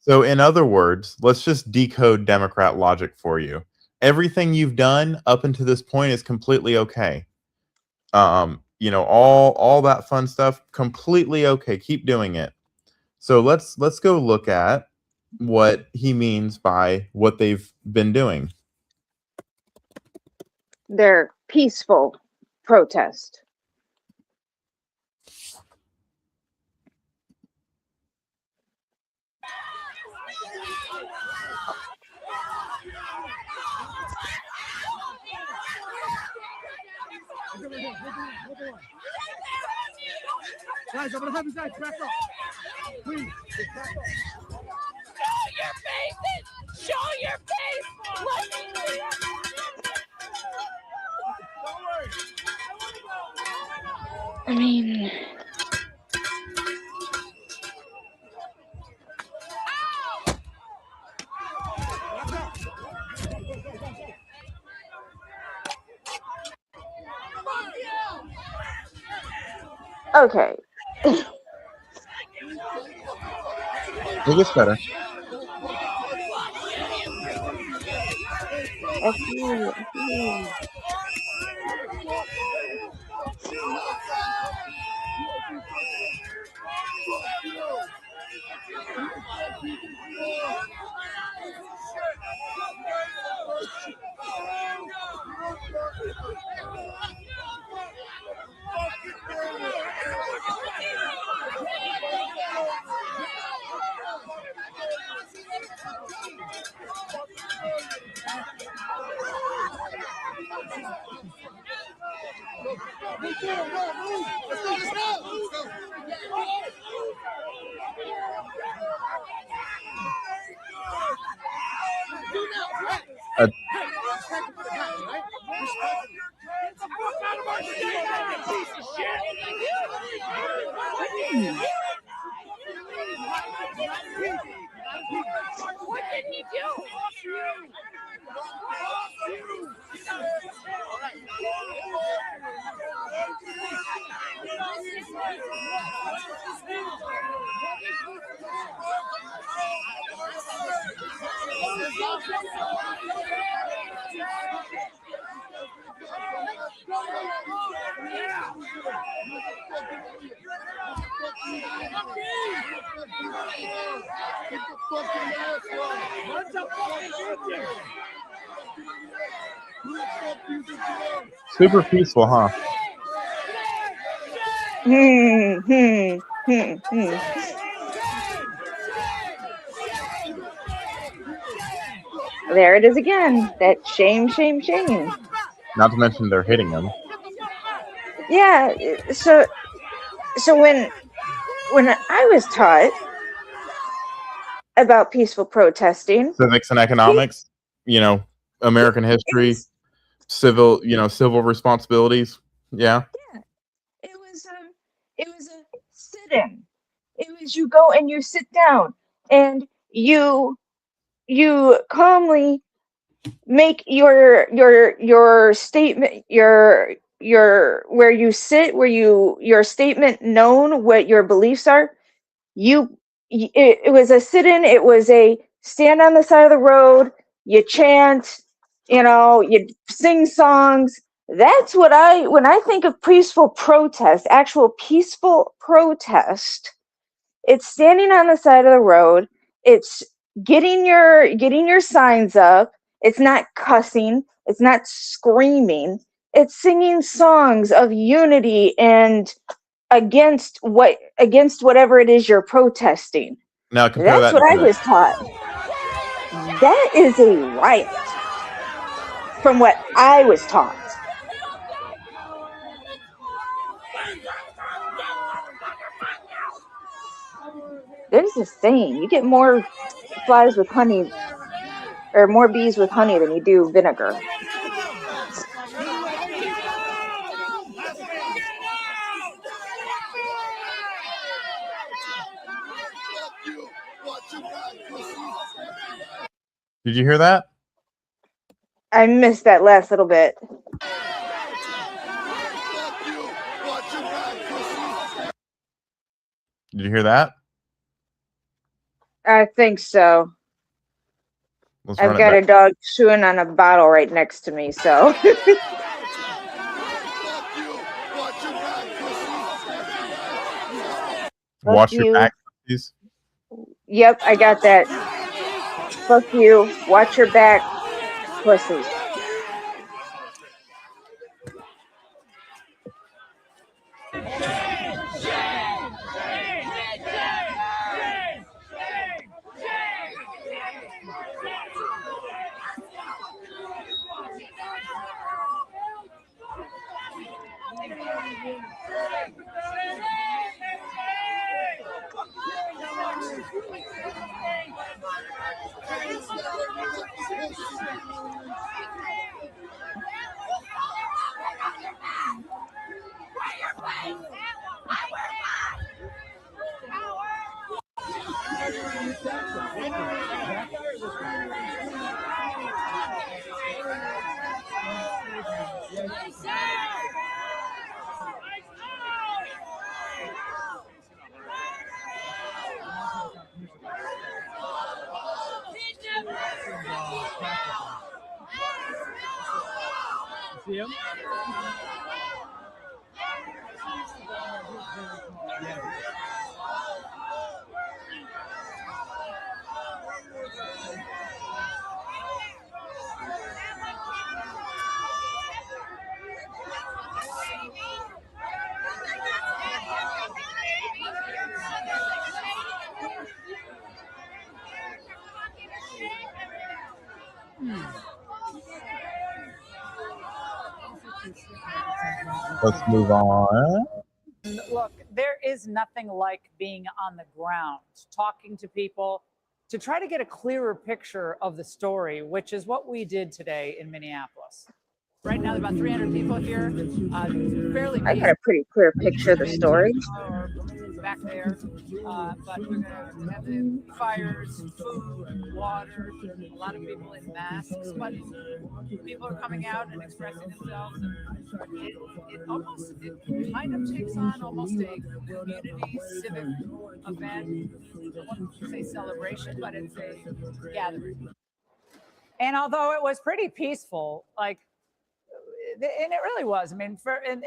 So in other words, let's just decode Democrat logic for you. Everything you've done up until this point is completely okay. All that fun stuff, completely okay. Keep doing it. So let's go look at what he means by what they've been doing. Their peaceful protest. Guys, I'm gonna have you guys back up. Please, back up. Show your faces! Show your face! I mean, okay. It gets better. Super peaceful, huh? There it is again. That shame, shame, shame. Not to mention they're hitting him. Yeah. So when I was taught about peaceful protesting, Civics and economics, you know, American history, civil responsibilities. Yeah. it was a sit-in. It was you go and you sit down and you calmly make your statement, your where you sit, where your statement known, what your beliefs are. It was a sit-in. It was a stand on the side of the road. You chant, you sing songs. That's what when I think of peaceful protest, actual peaceful protest, it's standing on the side of the road. It's getting your signs up. It's not cussing. It's not screaming. It's singing songs of unity and against whatever it is you're protesting. Now compare That's that what to I this. was taught. That is a riot from what I was taught. There's this saying, you get more flies with honey, or more bees with honey than you do vinegar. Did you hear that? I missed that last little bit. Did you hear that? I think so. Let's I've run it got back. a dog chewing on a bottle right next to me, so. Watch your you. back, please. Yep, I got that. Fuck you. Watch your back, pussy. See him? Let's move on. Look, there is nothing like being on the ground, talking to people to try to get a clearer picture of the story, which is what we did today in Minneapolis. Right now, about 300 people here. Fairly I got a pretty clear picture of the story. back there, but we're going to have the fires, food, water, a lot of people in masks, but people are coming out and expressing themselves. It kind of takes on almost a community civic event. I wouldn't say celebration, but it's a gathering. And although it was pretty peaceful, like and it really was. I mean,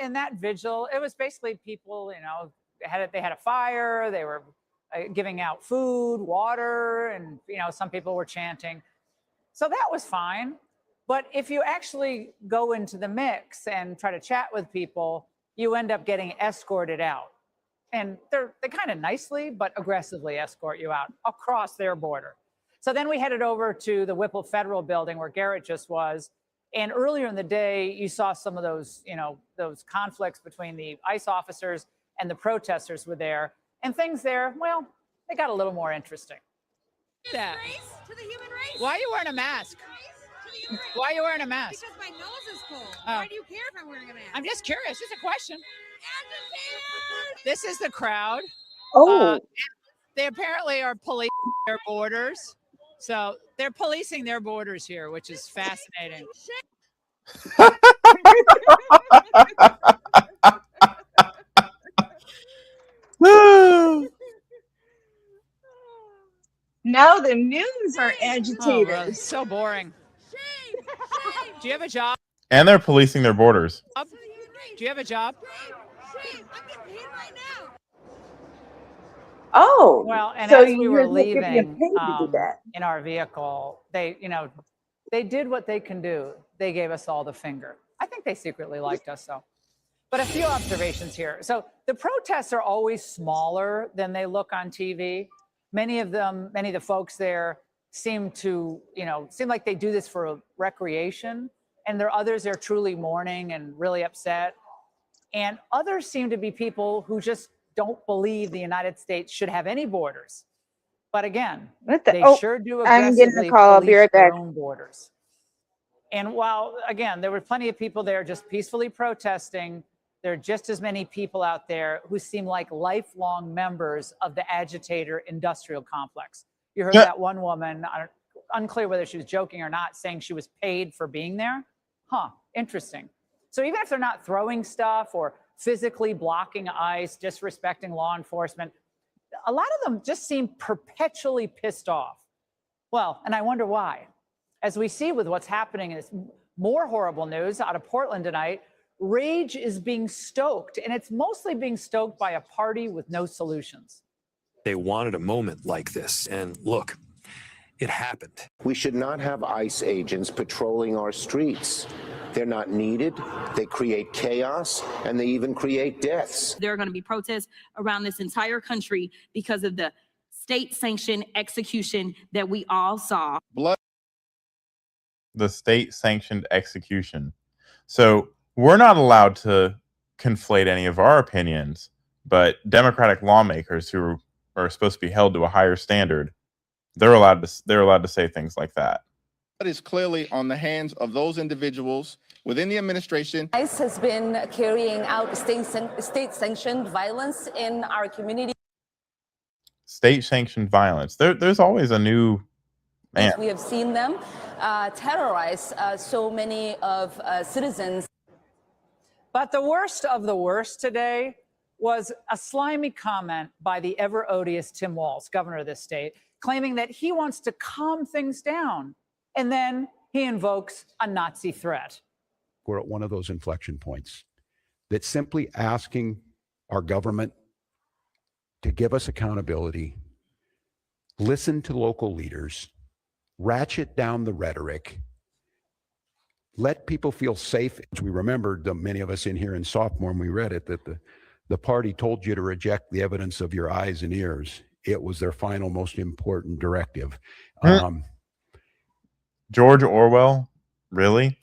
in that vigil, it was basically people, you know, they had a fire, they were giving out food, water, and, you know, some people were chanting. So that was fine. But if you actually go into the mix and try to chat with people, you end up getting escorted out. And they kind of nicely, but aggressively escort you out across their border. So then we headed over to the Whipple Federal Building where Garrett just was. And earlier in the day, you saw some of those, you know, those conflicts between the ICE officers and the protesters were there. And things there, well, they got a little more interesting. That. To the human race. Why are you wearing a mask? Why are you wearing a mask? Because my nose is cold. Why do you care if I'm wearing a mask? I'm just curious. Just a question. This is the crowd. Oh. They apparently are policing their borders. So they're policing their borders here, which is fascinating. Now the news are Oh, agitators. really? So boring. Do you have a job? And they're policing their borders. Do you have a job? Oh, Well, and so as we were you're getting leaving paid to do that. in our vehicle, they, you know, they did what they can do. They gave us all the finger. I think they secretly liked us, so. But a few observations here. So the protests are always smaller than they look on TV. Many of the folks there seem like they do this for recreation. And there are others that are truly mourning and really upset. And others seem to be people who just don't believe the United States should have any borders. But again, they sure do I'm getting aggressively a call. I'll be police right their back. own borders. And while, again, there were plenty of people there just peacefully protesting, there are just as many people out there who seem like lifelong members of the agitator industrial complex. You heard that one woman, unclear whether she was joking or not, saying she was paid for being there. Huh, interesting. So even if they're not throwing stuff or physically blocking ICE, disrespecting law enforcement, a lot of them just seem perpetually pissed off. Well, and I wonder why. As we see with what's happening in this more horrible news out of Portland tonight, rage is being stoked, and it's mostly being stoked by a party with no solutions. They wanted a moment like this, and look, it happened. We should not have ICE agents patrolling our streets. They're not needed. They create chaos, and they even create deaths. There are going to be protests around this entire country because of the state-sanctioned execution that we all saw. The state-sanctioned execution. So we're not allowed to conflate any of our opinions, but Democratic lawmakers who are supposed to be held to a higher standard, they're allowed to say things like that. That is clearly on the hands of those individuals within the administration. ICE has been carrying out state-sanctioned violence in our community. State-sanctioned violence. There's always a new man. We have seen them terrorize so many of citizens. But the worst of the worst today was a slimy comment by the ever-odious Tim Walz, governor of this state, claiming that he wants to calm things down. And then he invokes a Nazi threat. We're at one of those inflection points that simply asking our government to give us accountability, listen to local leaders, ratchet down the rhetoric, let people feel safe. We remembered, many of us in here in sophomore, when we read it, that the party told you to reject the evidence of your eyes and ears. It was their final, most important directive. George Orwell, really?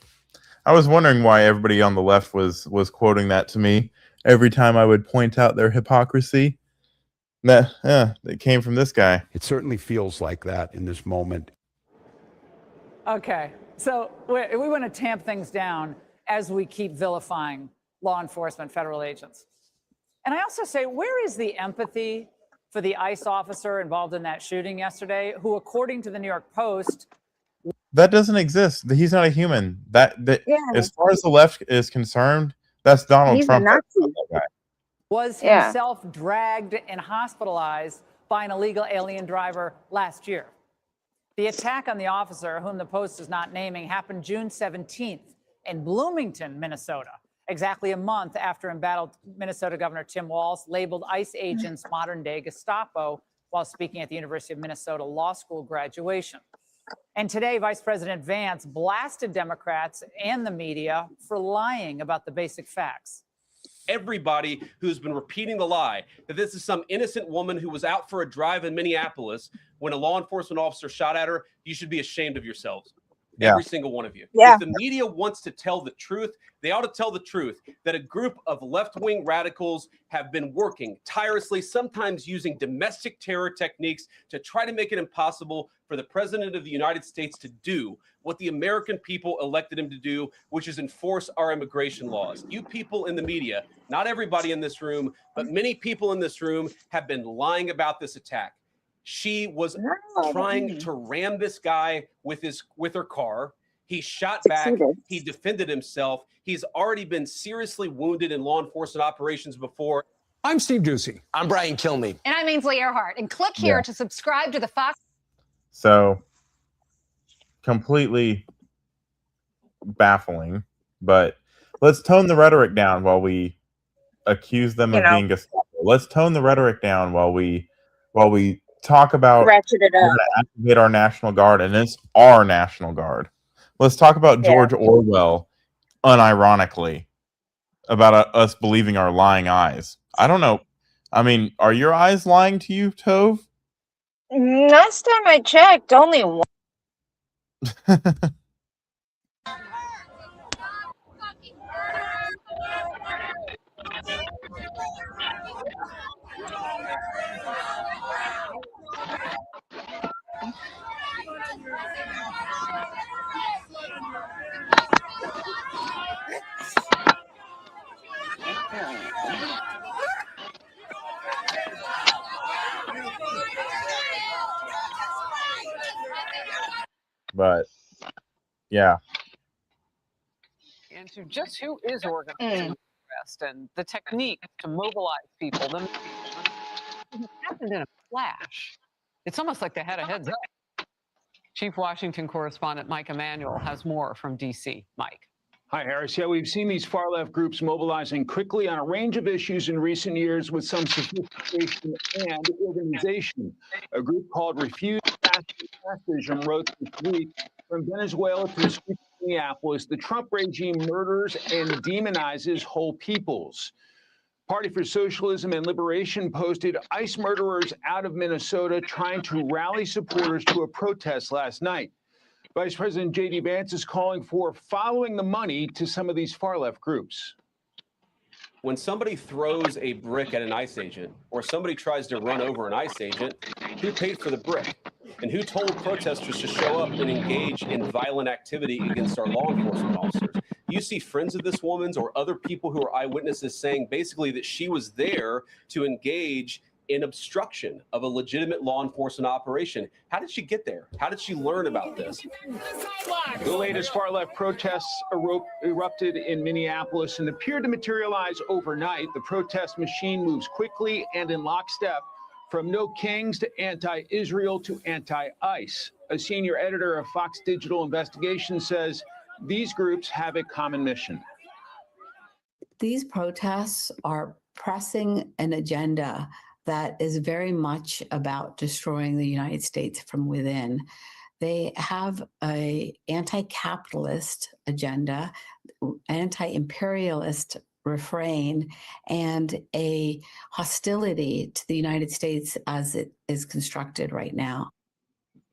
I was wondering why everybody on the left was quoting that to me every time I would point out their hypocrisy. It came from this guy. It certainly feels like that in this moment. Okay, so we want to tamp things down as we keep vilifying law enforcement, federal agents. And I also say, where is the empathy for the ICE officer involved in that shooting yesterday, who, according to the New York Post, that doesn't exist. He's not a human. As far as the left is concerned, that's Donald Trump. was himself dragged and hospitalized by an illegal alien driver last year. The attack on the officer, whom the Post is not naming, happened June 17th. in Bloomington, Minnesota, exactly a month after embattled Minnesota Governor Tim Walz labeled ICE agents modern-day Gestapo while speaking at the University of Minnesota Law School graduation. And today, Vice President Vance blasted Democrats and the media for lying about the basic facts. Everybody who's been repeating the lie that this is some innocent woman who was out for a drive in Minneapolis when a law enforcement officer shot at her, you should be ashamed of yourselves. Yeah. Every single one of you. Yeah. If the media wants to tell the truth, they ought to tell the truth that a group of left-wing radicals have been working tirelessly, sometimes using domestic terror techniques to try to make it impossible for the president of the United States to do what the American people elected him to do, which is enforce our immigration laws. You people in the media, not everybody in this room, but many people in this room have been lying about this attack. She was trying to ram this guy with her car. He shot back. He defended himself. He's already been seriously wounded in law enforcement operations before. I'm Steve Ducey. I'm Brian Kilmeade. And I'm Ainsley Earhart. And click here to subscribe to the Fox. So completely baffling, but let's tone the rhetoric down while we accuse them of being Gestapo. Let's tone the rhetoric down while we talk about ratchet it up. Activate our National Guard, and it's our National Guard. Let's talk about George Orwell, unironically, about us believing our lying eyes. I don't know. I mean, are your eyes lying to you, Tove? Last time I checked, only one. But yeah. Into just who is organizing the arrest and the technique to mobilize people. It happened in a flash. It's almost like they had a heads up. Chief Washington correspondent Mike Emanuel has more from D.C. Mike. Hi, Harris. Yeah, we've seen these far-left groups mobilizing quickly on a range of issues in recent years with some sophistication and organization. A group called Refuse Fascism wrote this week, from Venezuela to the streets of Minneapolis, the Trump regime murders and demonizes whole peoples. Party for Socialism and Liberation posted ICE murderers out of Minnesota trying to rally supporters to a protest last night. Vice President J.D. Vance is calling for following the money to some of these far-left groups. When somebody throws a brick at an ICE agent or somebody tries to run over an ICE agent, who paid for the brick? And who told protesters to show up and engage in violent activity against our law enforcement officers? You see friends of this woman's or other people who are eyewitnesses saying basically that she was there to engage in obstruction of a legitimate law enforcement operation. How did she get there? How did she learn about this? The latest far-left protests erupted in Minneapolis and appeared to materialize overnight. The protest machine moves quickly and in lockstep, from no kings to anti-Israel to anti-ICE. A senior editor of Fox Digital Investigation says these groups have a common mission. These protests are pressing an agenda that is very much about destroying the United States from within. They have an anti-capitalist agenda, anti-imperialist refrain, and a hostility to the United States as it is constructed right now.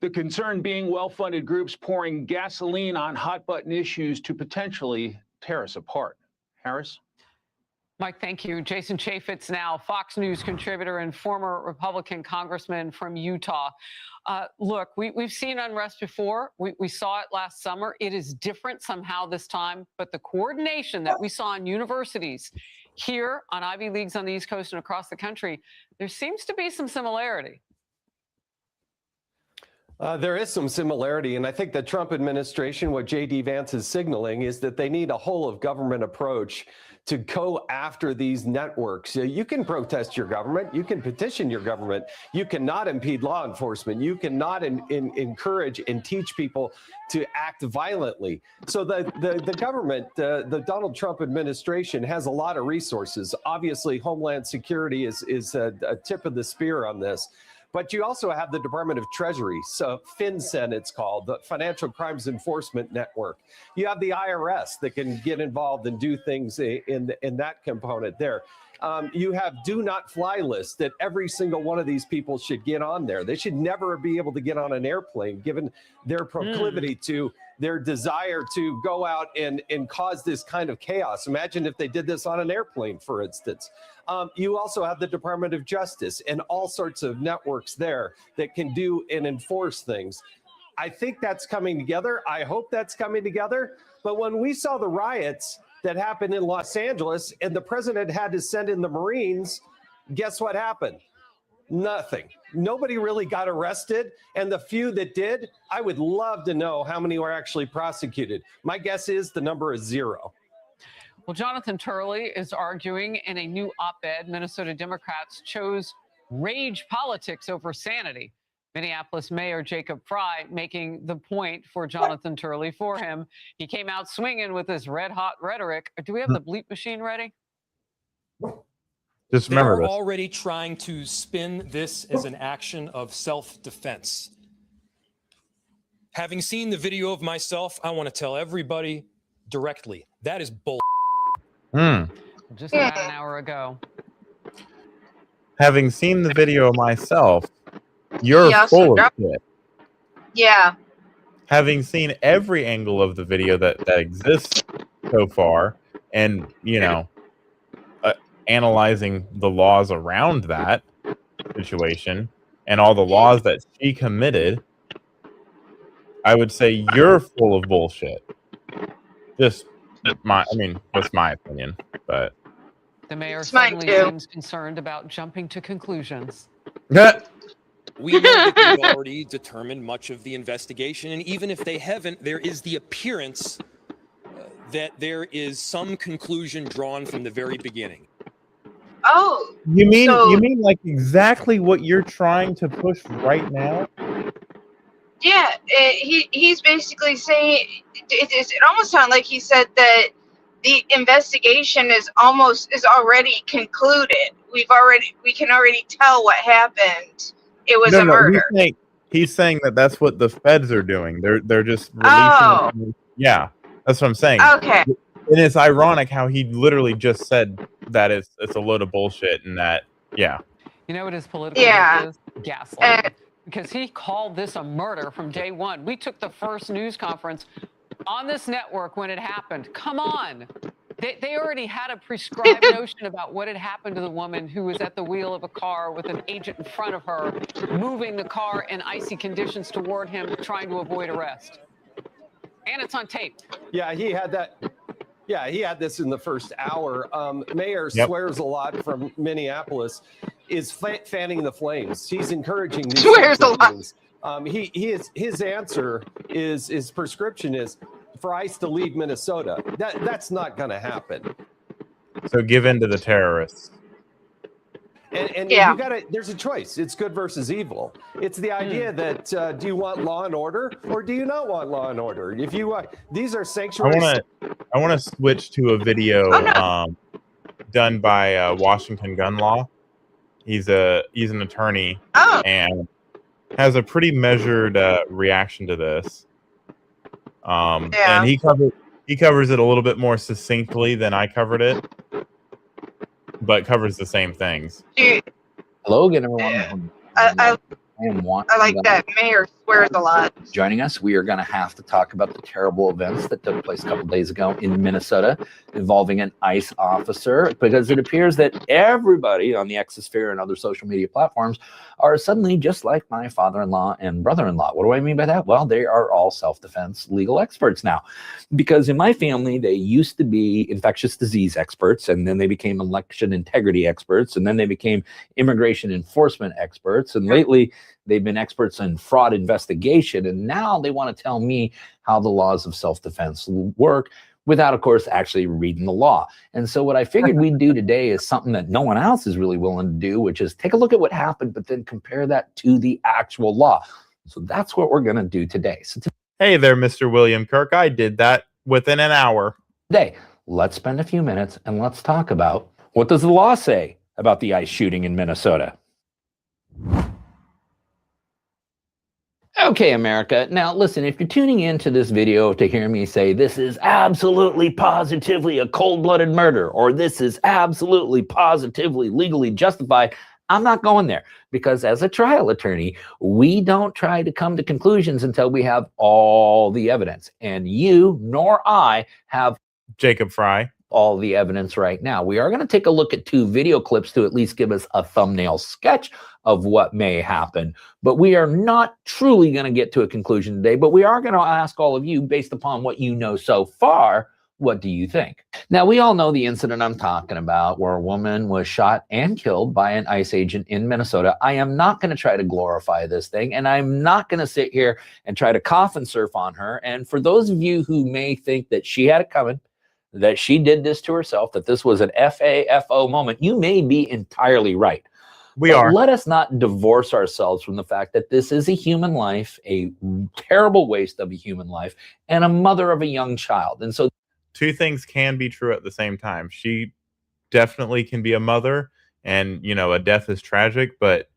The concern being well-funded groups pouring gasoline on hot-button issues to potentially tear us apart. Harris? Mike, thank you. Jason Chaffetz now, Fox News contributor and former Republican congressman from Utah. Look, we've seen unrest before. We saw it last summer. It is different somehow this time, but the coordination that we saw in universities here on Ivy Leagues on the East Coast and across the country, there seems to be some similarity. There is some similarity, and I think the Trump administration, what J.D. Vance is signaling is that they need a whole of government approach to go after these networks. You can protest your government, you can petition your government, you cannot impede law enforcement, you cannot encourage and teach people to act violently. So the government, the Donald Trump administration has a lot of resources. Obviously, Homeland Security is a tip of the spear on this. But you also have the Department of Treasury, so FinCEN it's called, the Financial Crimes Enforcement Network. You have the IRS that can get involved and do things in that component there. You have do not fly lists that every single one of these people should get on there. They should never be able to get on an airplane, given their proclivity to their desire to go out and cause this kind of chaos. Imagine if they did this on an airplane, for instance. You also have the Department of Justice and all sorts of networks there that can do and enforce things. I think that's coming together. I hope that's coming together. But when we saw the riots that happened in Los Angeles and the president had to send in the Marines, guess what happened? Nothing. Nobody really got arrested. And the few that did, I would love to know how many were actually prosecuted. My guess is the number is 0. Well, Jonathan Turley is arguing in a new op-ed, Minnesota Democrats chose rage politics over sanity. Minneapolis Mayor Jacob Fry making the point for Jonathan Turley for him. He came out swinging with his red-hot rhetoric. Do we have the bleep machine ready? Just remember They're this. already trying to spin this as an action of self-defense. Having seen the video of myself, I want to tell everybody directly, that is bull. Just about an hour ago. Having seen the video myself, you're full of shit. Yeah. Having seen every angle of the video that exists so far, and analyzing the laws around that situation and all the laws that she committed, I would say you're full of bullshit. That's my opinion, but The mayor suddenly seems concerned about jumping to conclusions. We know that they've already determined much of the investigation, and even if they haven't, there is the appearance that there is some conclusion drawn from the very beginning. Oh, you mean like exactly what you're trying to push right now? Yeah, he's basically saying it almost sounded like he said that the investigation is already concluded. We can already tell what happened. It was a murder. He's saying that that's what the feds are doing. They're just releasing. Yeah, that's what I'm saying. Okay. And it's ironic how he literally just said that it's a load of bullshit and that You know what his political is? Gaslighting. Because he called this a murder from day one. We took the first news conference on this network when it happened. Come on. They already had a prescribed notion about what had happened to the woman who was at the wheel of a car with an agent in front of her, moving the car in icy conditions toward him, trying to avoid arrest. And it's on tape. Yeah, he had that. Yeah, he had this in the first hour. Mayor swears a lot from Minneapolis, is fanning the flames. He's encouraging these swears a lot. His answer is his prescription is for ICE to leave Minnesota. That's not going to happen. So give in to the terrorists. And you gotta, there's a choice. It's good versus evil. It's the idea that do you want law and order or do you not want law and order? If you these are sanctuaries. I want to switch to a video done by Washington Gun Law. He's an attorney and has a pretty measured reaction to this. And he covers it a little bit more succinctly than I covered it, but covers the same things. Hello again, everyone. I like that Mayor swears a lot. Joining us, we are going to have to talk about the terrible events that took place a couple days ago in Minnesota involving an ICE officer, because it appears that everybody on the Exosphere and other social media platforms are suddenly just like my father-in-law and brother-in-law. What do I mean by that? Well, they are all self-defense legal experts now, because in my family, they used to be infectious disease experts, and then they became election integrity experts, and then they became immigration enforcement experts, and lately They've been experts in fraud investigation, and now they want to tell me how the laws of self-defense work without, of course, actually reading the law. And so what I figured we'd do today is something that no one else is really willing to do, which is take a look at what happened, but then compare that to the actual law. So that's what we're going to do today. So Hey there, Mr. William Kirk. I did that within an hour. today, let's spend a few minutes and let's talk about what does the law say about the ICE shooting in Minnesota. Okay, America. Now, listen, if you're tuning into this video to hear me say this is absolutely positively a cold-blooded murder, or this is absolutely positively legally justified, I'm not going there, because as a trial attorney, we don't try to come to conclusions until we have all the evidence. And you nor I have, Jacob Fry, all the evidence right now. We are going to take a look at 2 video clips to at least give us a thumbnail sketch of what may happen. But we are not truly going to get to a conclusion today, but we are going to ask all of you, based upon what you know so far, what do you think? Now, we all know the incident I'm talking about, where a woman was shot and killed by an ICE agent in Minnesota. I am not going to try to glorify this thing, and I'm not going to sit here and try to coffin surf on her. And for those of you who may think that she had it coming, that she did this to herself, that this was an FAFO moment, you may be entirely right. We are. Let us not divorce ourselves from the fact that this is a human life, a terrible waste of a human life, and a mother of a young child. And so 2 things can be true at the same time. She definitely can be a mother, and, you know, a death is tragic, but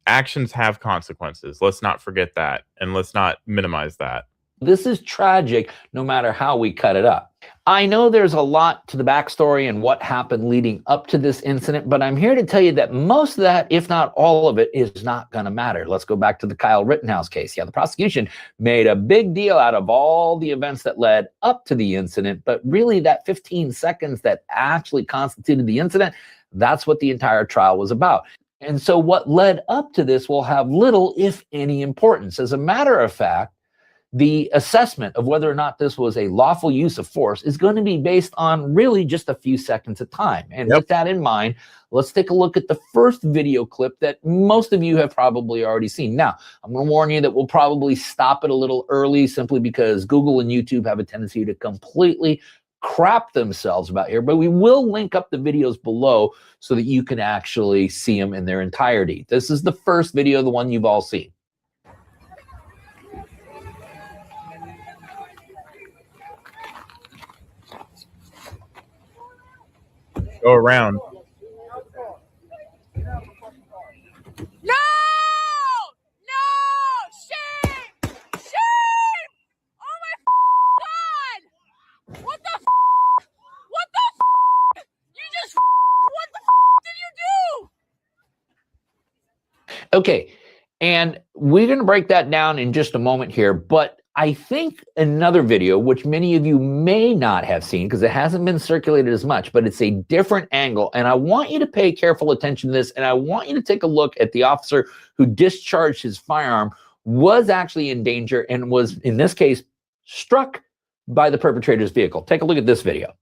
actions have consequences. Let's not forget that, and let's not minimize that. this is tragic no matter how we cut it up. I know there's a lot to the backstory and what happened leading up to this incident, but I'm here to tell you that most of that, if not all of it, is not going to matter. Let's go back to the Kyle Rittenhouse case. Yeah, the prosecution made a big deal out of all the events that led up to the incident, but really that 15 seconds that actually constituted the incident, that's what the entire trial was about. And so what led up to this will have little, if any, importance. As a matter of fact, the assessment of whether or not this was a lawful use of force is going to be based on really just a few seconds of time. And with that in mind, let's take a look at the first video clip that most of you have probably already seen. Now, I'm going to warn you that we'll probably stop it a little early simply because Google and YouTube have a tendency to completely crap themselves about here, but we will link up the videos below so that you can actually see them in their entirety. This is the first video, the one you've all seen. Go around. No! No! Shame! Shame! Oh my God! What the What the You just what the did you do? Okay, and we're going to break that down in just a moment here, but I think another video, which many of you may not have seen because it hasn't been circulated as much, but it's a different angle. And I want you to pay careful attention to this. And I want you to take a look at the officer who discharged his firearm, was actually in danger, and was, in this case, struck by the perpetrator's vehicle. Take a look at this video.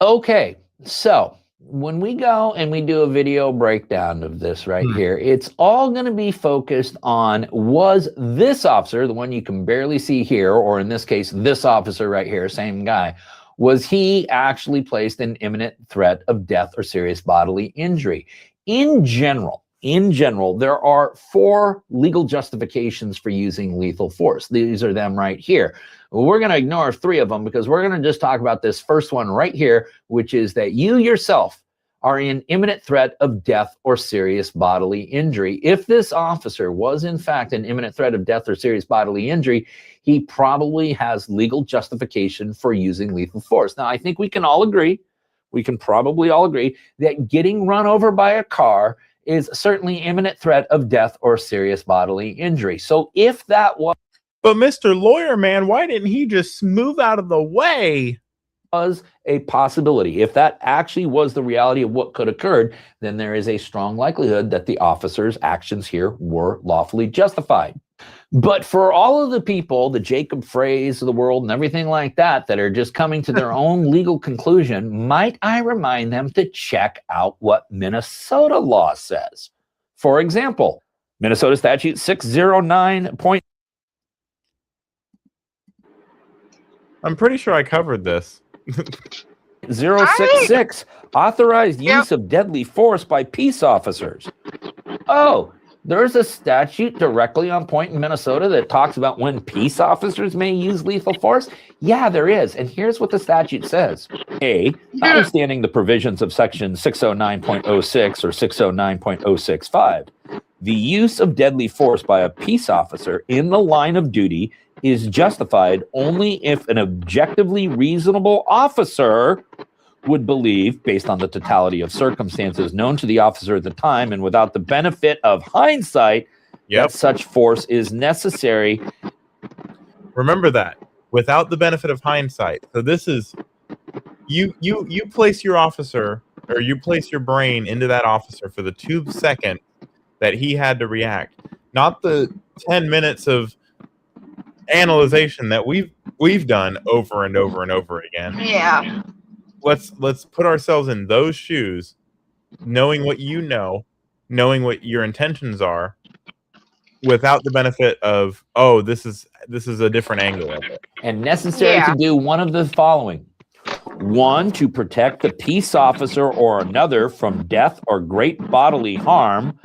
Okay, so when we go and we do a video breakdown of this right here, it's all going to be focused on, was this officer, the one you can barely see here, or in this case, this officer right here, same guy, was he actually placed in imminent threat of death or serious bodily injury? In general, there are 4 legal justifications for using lethal force. These are them right here. We're going to ignore 3 of them because we're going to just talk about this first one right here, which is that you yourself are in imminent threat of death or serious bodily injury. If this officer was in fact in imminent threat of death or serious bodily injury, he probably has legal justification for using lethal force. Now, I think we can all agree, we can probably all agree that getting run over by a car is certainly imminent threat of death or serious bodily injury. So if that was... But Mr. Lawyer Man, why didn't he just move out of the way? was a possibility, if that actually was the reality of what could occurred, then there is a strong likelihood that the officer's actions here were lawfully justified. But for all of the people, the Jacob Freys of the world and everything like that, that are just coming to their own legal conclusion, might I remind them to check out what Minnesota law says. For example, Minnesota Statute 609. I'm pretty sure I covered this. 066, authorized use of deadly force by peace officers. Oh, there's a statute directly on point in Minnesota that talks about when peace officers may use lethal force. Yeah, there is. And here's what the statute says. A, notwithstanding the provisions of section 609.06 or 609.065, the use of deadly force by a peace officer in the line of duty is justified only if an objectively reasonable officer would believe, based on the totality of circumstances known to the officer at the time and without the benefit of hindsight, that such force is necessary. Remember that, without the benefit of hindsight. So this is, you place your officer, or you place your brain into that officer for the 2 seconds that he had to react, not the 10 minutes of analyzation that we've done over and over and over again. Yeah. Let's put ourselves in those shoes, knowing what you know, knowing what your intentions are, without the benefit of, oh, this is a different angle of it. And necessary to do one of the following. 1, to protect the peace officer or another from death or great bodily harm.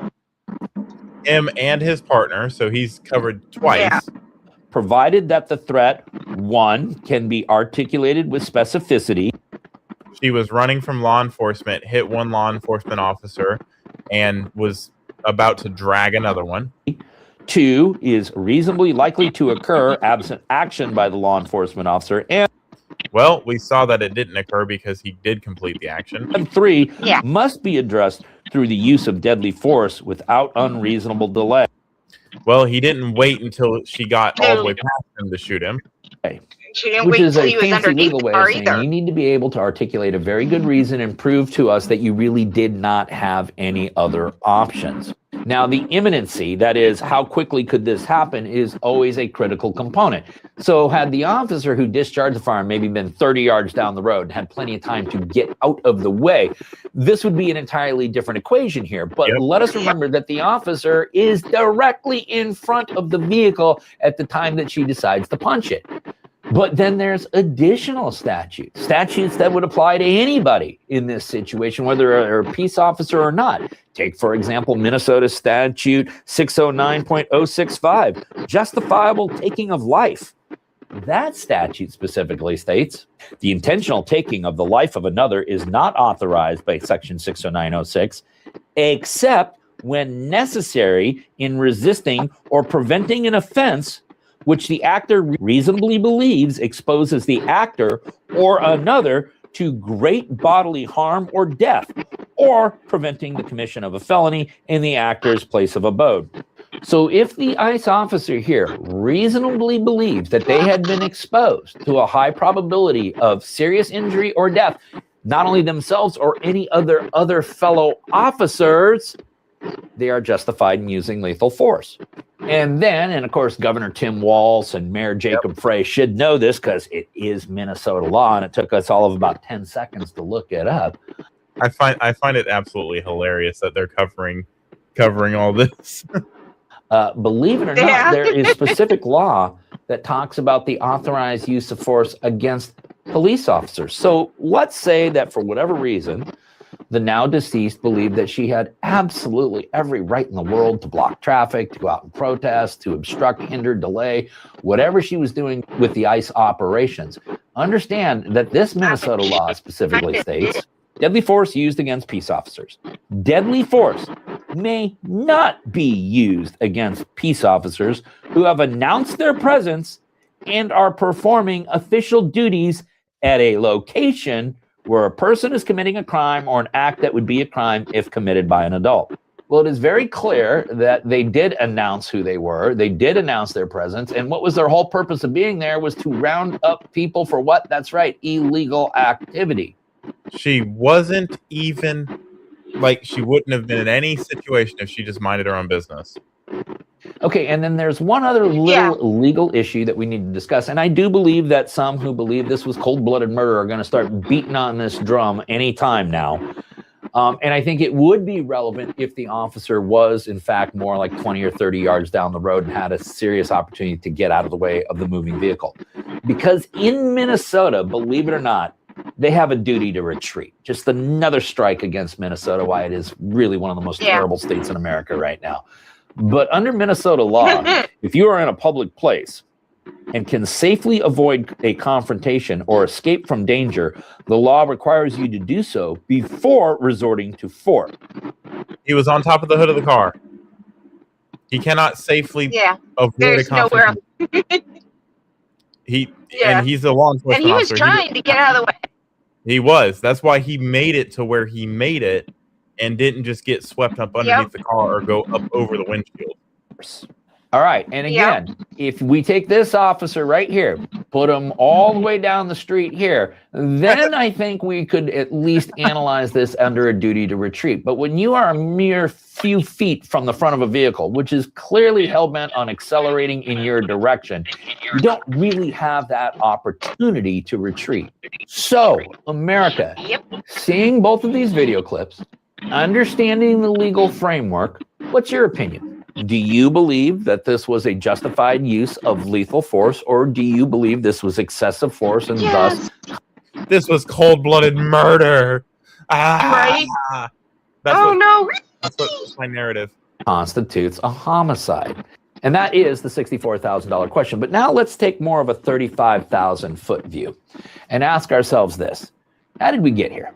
Him and his partner, so he's covered twice. Yeah. Provided that the threat, 1, can be articulated with specificity. She was running from law enforcement, hit one law enforcement officer, and was about to drag another one. 2, is reasonably likely to occur absent action by the law enforcement officer. And well, we saw that it didn't occur because he did complete the action. And 3, must be addressed through the use of deadly force without unreasonable delay. Well, he didn't wait until she got all the way past him to shoot him. She didn't Which wait is until a he was fancy underneath legal the way car of saying either. you need to be able to articulate a very good reason and prove to us that you really did not have any other options. Now, the imminency, that is, how quickly could this happen, is always a critical component. So had the officer who discharged the firearm maybe been 30 yards down the road and had plenty of time to get out of the way, this would be an entirely different equation here. But let us remember that the officer is directly in front of the vehicle at the time that she decides to punch it. But then there's additional statutes that would apply to anybody in this situation, whether they're a peace officer or not. Take, for example, Minnesota Statute 609.065, justifiable taking of life. That statute specifically states, the intentional taking of the life of another is not authorized by Section 609.06, except when necessary in resisting or preventing an offense which the actor reasonably believes exposes the actor or another to great bodily harm or death, or preventing the commission of a felony in the actor's place of abode. So if the ICE officer here reasonably believes that they had been exposed to a high probability of serious injury or death, not only themselves or any other fellow officers, they are justified in using lethal force. And then, and of course, Governor Tim Walz and Mayor Jacob Frey should know this because it is Minnesota law, and it took us all of about 10 seconds to look it up. I find it absolutely hilarious that they're covering all this. Believe it or not, there is specific law that talks about the authorized use of force against police officers. So let's say that for whatever reason, the now deceased believed that she had absolutely every right in the world to block traffic, to go out and protest, to obstruct, hinder, delay, whatever she was doing with the ICE operations. Understand that this Minnesota law specifically states deadly force used against peace officers. Deadly force may not be used against peace officers who have announced their presence and are performing official duties at a location where a person is committing a crime or an act that would be a crime if committed by an adult. Well, it is very clear that they did announce who they were. They did announce their presence. And what was their whole purpose of being there was to round up people for what? That's right, illegal activity. She wasn't even, like, she wouldn't have been in any situation if she just minded her own business. Okay, and then there's one other little legal issue that we need to discuss. And I do believe that some who believe this was cold-blooded murder are going to start beating on this drum anytime now. And I think it would be relevant if the officer was, in fact, more like 20 or 30 yards down the road and had a serious opportunity to get out of the way of the moving vehicle. Because in Minnesota, believe it or not, they have a duty to retreat. Just another strike against Minnesota, why it is really one of the most terrible states in America right now. But under Minnesota law, if you are in a public place and can safely avoid a confrontation or escape from danger, the law requires you to do so before resorting to force. He was on top of the hood of the car. He cannot safely avoid There's a confrontation. nowhere. And he's a law enforcement And he was officer. trying to get out of the way. He was. That's why he made it to where he made it and didn't just get swept up underneath the car or go up over the windshield. All right. And again, if we take this officer right here, put him all the way down the street here, then I think we could at least analyze this under a duty to retreat. But when you are a mere few feet from the front of a vehicle, which is clearly hell-bent on accelerating in your direction, you don't really have that opportunity to retreat. So, America, seeing both of these video clips, understanding the legal framework, what's your opinion? Do you believe that this was a justified use of lethal force, or do you believe this was excessive force and thus... This was cold-blooded murder. Right? That's no. That's what my narrative constitutes a homicide. And that is the $64,000 question. But now let's take more of a 35,000-foot view and ask ourselves this. How did we get here?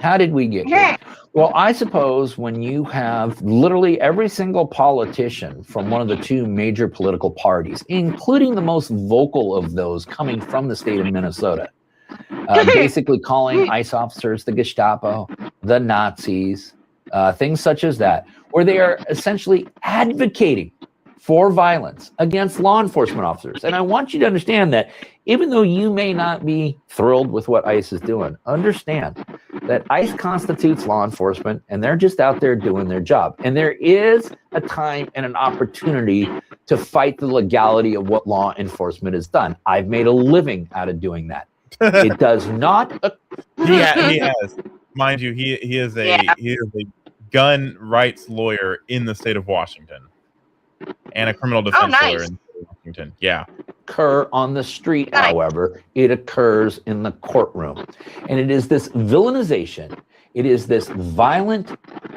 How did we get here? Well, I suppose when you have literally every single politician from one of the two major political parties, including the most vocal of those coming from the state of Minnesota, basically calling ICE officers the Gestapo, the Nazis, things such as that, where they are essentially advocating for violence against law enforcement officers. And I want you to understand that even though you may not be thrilled with what ICE is doing, understand that ICE constitutes law enforcement and they're just out there doing their job. And there is a time and an opportunity to fight the legality of what law enforcement has done. I've made a living out of doing that. It does not. He has. Mind you, he is a gun rights lawyer in the state of Washington. And a criminal defense lawyer in Washington. Yeah. Occur on the street, however, it occurs in the courtroom. And it is this villainization, it is this violent,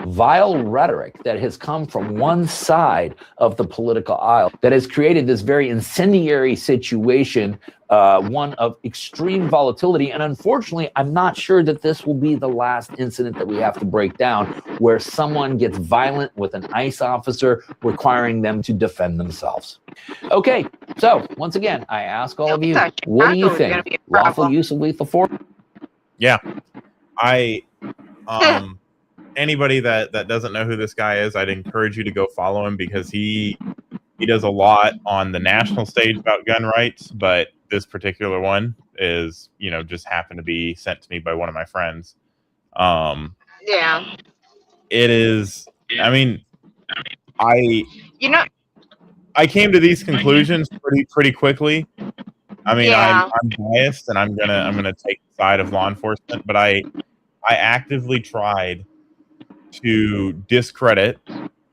vile rhetoric that has come from one side of the political aisle that has created this very incendiary situation, one of extreme volatility. And unfortunately, I'm not sure that this will be the last incident that we have to break down where someone gets violent with an ICE officer requiring them to defend themselves. Okay, so once again, I ask all of you, what do you think? Lawful use of lethal force? Yeah. Anybody that doesn't know who this guy is, I'd encourage you to go follow him because he does a lot on the national stage about gun rights, but this particular one is, just happened to be sent to me by one of my friends. It is, I came to these conclusions pretty quickly. I'm biased and I'm gonna take the side of law enforcement, but I actively tried to discredit,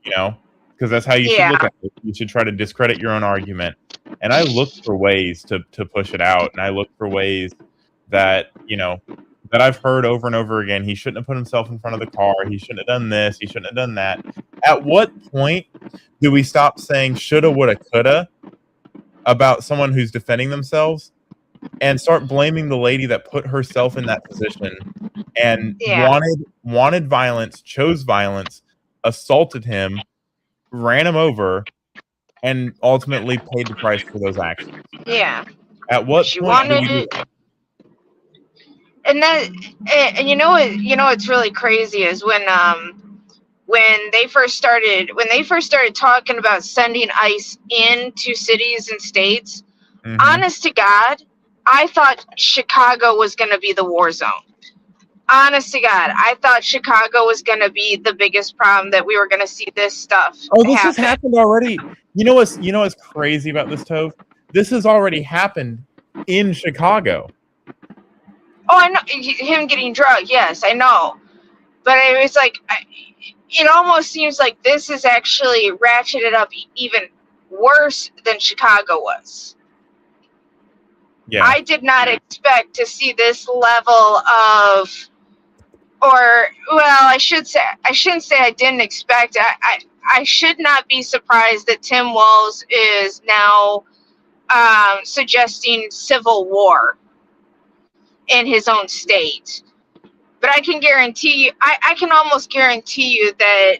because that's how you should look at it. You should try to discredit your own argument. And I looked for ways to push it out. And I looked for ways that, that I've heard over and over again. He shouldn't have put himself in front of the car. He shouldn't have done this. He shouldn't have done that. At what point do we stop saying shoulda, woulda, coulda about someone who's defending themselves and start blaming the lady that put herself in that position and wanted violence, chose violence, assaulted him, ran him over, and ultimately paid the price for those actions? Yeah. At what point do we do that? And what's really crazy is when when they first started talking about sending ICE into cities and states, honest to God, I thought Chicago was going to be the war zone. Honest to God, I thought Chicago was going to be the biggest problem, that we were going to see this stuff Oh, this has happen. happened already. You know what's crazy about this, Tove? This has already happened in Chicago. Oh, I know him getting drugged. Yes, I know. But it was like, it almost seems like this is actually ratcheted up even worse than Chicago was. Yeah. I did not expect to see this level of, or, well, I shouldn't say I didn't expect. I should not be surprised that Tim Walz is now suggesting civil war in his own state. But I can guarantee you, I can almost guarantee you that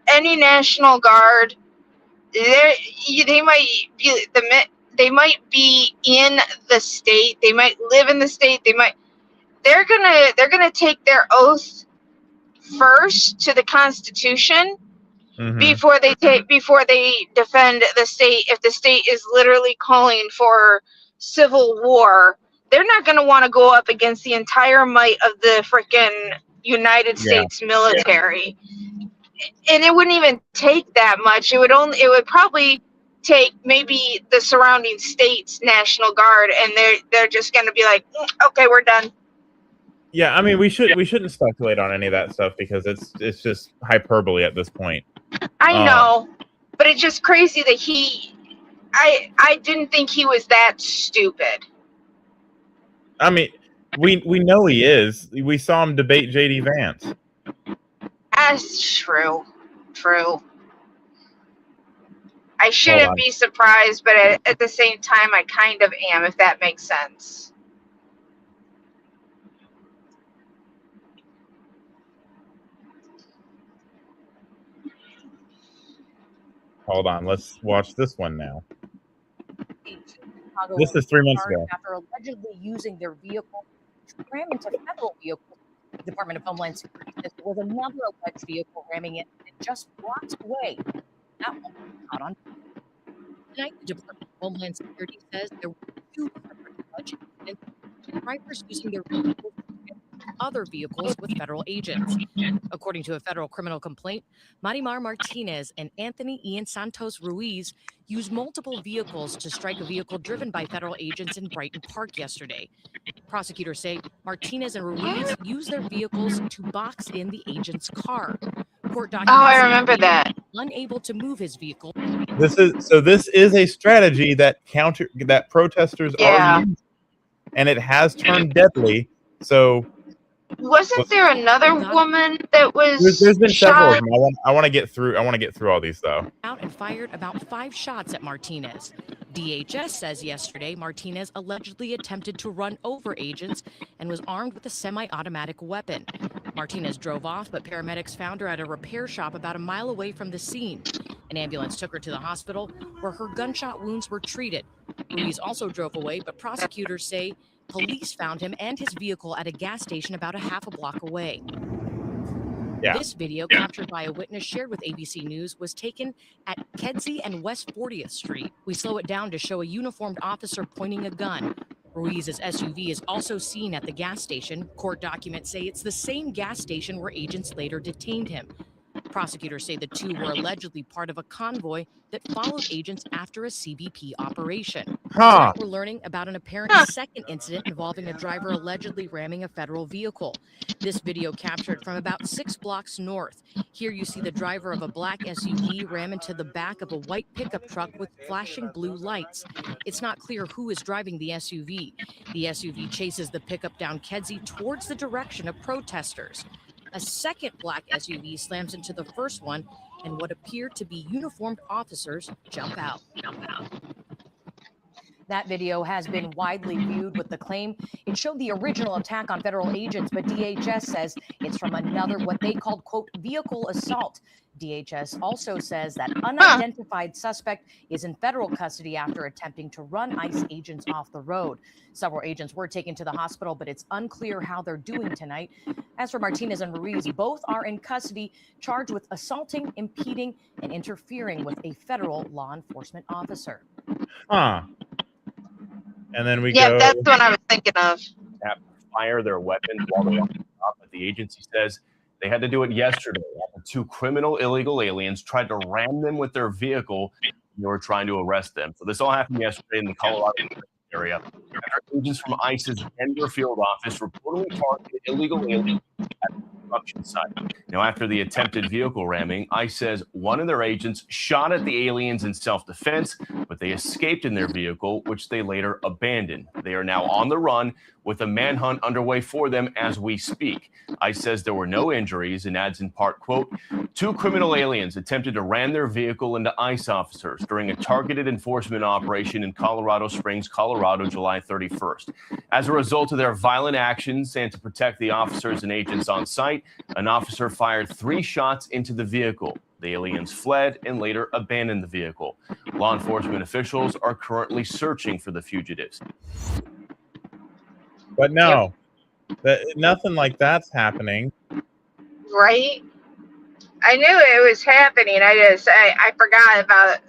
any National Guard, they might be in the state, they might live in the state, they're gonna take their oath first to the Constitution before they defend the state. If the state is literally calling for civil war, they're not going to want to go up against the entire might of the freaking United States military. And it wouldn't even take that much. It would probably take maybe the surrounding states National Guard, and they're just going to be like, okay, we're done. Yeah, I mean, we shouldn't speculate on any of that stuff because it's just hyperbole at this point. I know, but it's just crazy that I didn't think he was that stupid. I mean, we know he is. We saw him debate JD Vance. That's true. I shouldn't be surprised, but at the same time, I kind of am, if that makes sense. Hold on, let's watch this one now. This is 3 months ago. After allegedly using their vehicle to ram into federal vehicles, the Department of Homeland Security says there was another alleged vehicle ramming it just blocks away. That one caught on. Tonight, the Department of Homeland Security says there were 2 separate alleged incidents of drivers using their vehicles other vehicles with federal agents. According to a federal criminal complaint, Marimar Martinez and Anthony Ian Santos Ruiz used multiple vehicles to strike a vehicle driven by federal agents in Brighton Park yesterday. Prosecutors say Martinez and Ruiz used their vehicles to box in the agent's car. Court documents I remember that. Unable to move his vehicle. This is a strategy that protesters are using, and it has turned deadly. So wasn't there another woman that was there's been several shot? of them. I want to get through all these though. Out and fired about 5 shots at Martinez. DHS says yesterday Martinez allegedly attempted to run over agents and was armed with a semi-automatic weapon. Martinez drove off, but paramedics found her at a repair shop about a mile away from the scene. An ambulance took her to the hospital where her gunshot wounds were treated. Ruiz also drove away, but prosecutors say police found him and his vehicle at a gas station about a half a block away. Yeah. This video, captured by a witness shared with ABC News, was taken at Kedzie and West 40th Street. We slow it down to show a uniformed officer pointing a gun. Ruiz's SUV is also seen at the gas station. Court documents say it's the same gas station where agents later detained him. Prosecutors say the 2 were allegedly part of a convoy that followed agents after a CBP operation. Tonight, we're learning about an apparent second incident involving a driver allegedly ramming a federal vehicle. This video captured from about 6 blocks north. Here you see the driver of a black SUV ram into the back of a white pickup truck with flashing blue lights. It's not clear who is driving the SUV. The SUV chases the pickup down Kedzie towards the direction of protesters. A second black SUV slams into the first one, and what appear to be uniformed officers jump out. That video has been widely viewed with the claim it showed the original attack on federal agents, but DHS says it's from another, what they called, quote, vehicle assault. DHS also says that unidentified suspect is in federal custody after attempting to run ICE agents off the road. Several agents were taken to the hospital, but it's unclear how they're doing tonight. As for Martinez and Ruiz, both are in custody, charged with assaulting, impeding, and interfering with a federal law enforcement officer. Huh. And then we Yeah, go. that's what I was thinking of. Have to fire their weapons while they're on the top, but the agency says they had to do it yesterday after 2 criminal illegal aliens tried to ram them with their vehicle when they were trying to arrest them. So this all happened yesterday in the Colorado area. After agents from ICE's Denver field office reportedly targeted illegal aliens at the construction site. Now, after the attempted vehicle ramming, ICE says one of their agents shot at the aliens in self-defense, but they escaped in their vehicle, which they later abandoned. They are now on the run with a manhunt underway for them as we speak. ICE says there were no injuries and adds in part, quote, 2 criminal aliens attempted to ram their vehicle into ICE officers during a targeted enforcement operation in Colorado Springs, Colorado, July 31st. As a result of their violent actions and to protect the officers and agents on site, an officer fired 3 shots into the vehicle. The aliens fled and later abandoned the vehicle. Law enforcement officials are currently searching for the fugitives. But no, nothing like that's happening. Right? I knew it was happening. I forgot about it.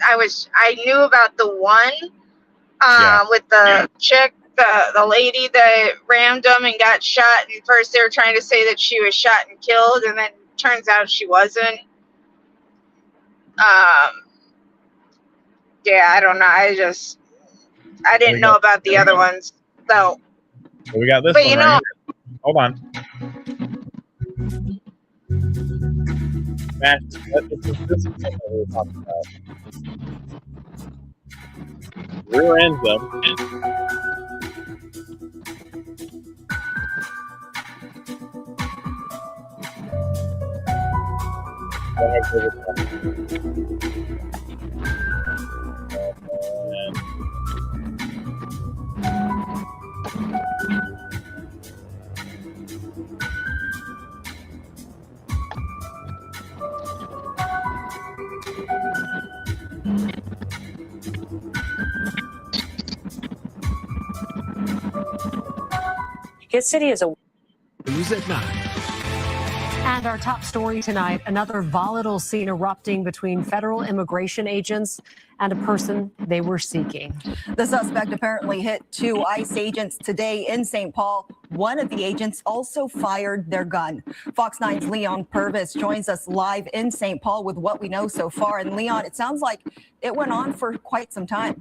I knew about the one with the chick, the lady that rammed them and got shot. And first they were trying to say that she was shot and killed, and then turns out she wasn't. Yeah, I don't know. I didn't know about the other ones. So we got this but one right here. Hold on. Matt, this is something we were talking about. Rear ends them. His city is a News at 9. And our top story tonight, another volatile scene erupting between federal immigration agents and a person they were seeking. The suspect apparently hit 2 ICE agents today in St. Paul. One of the agents also fired their gun. Fox 9's Leon Purvis joins us live in St. Paul with what we know so far. And Leon, it sounds like it went on for quite some time.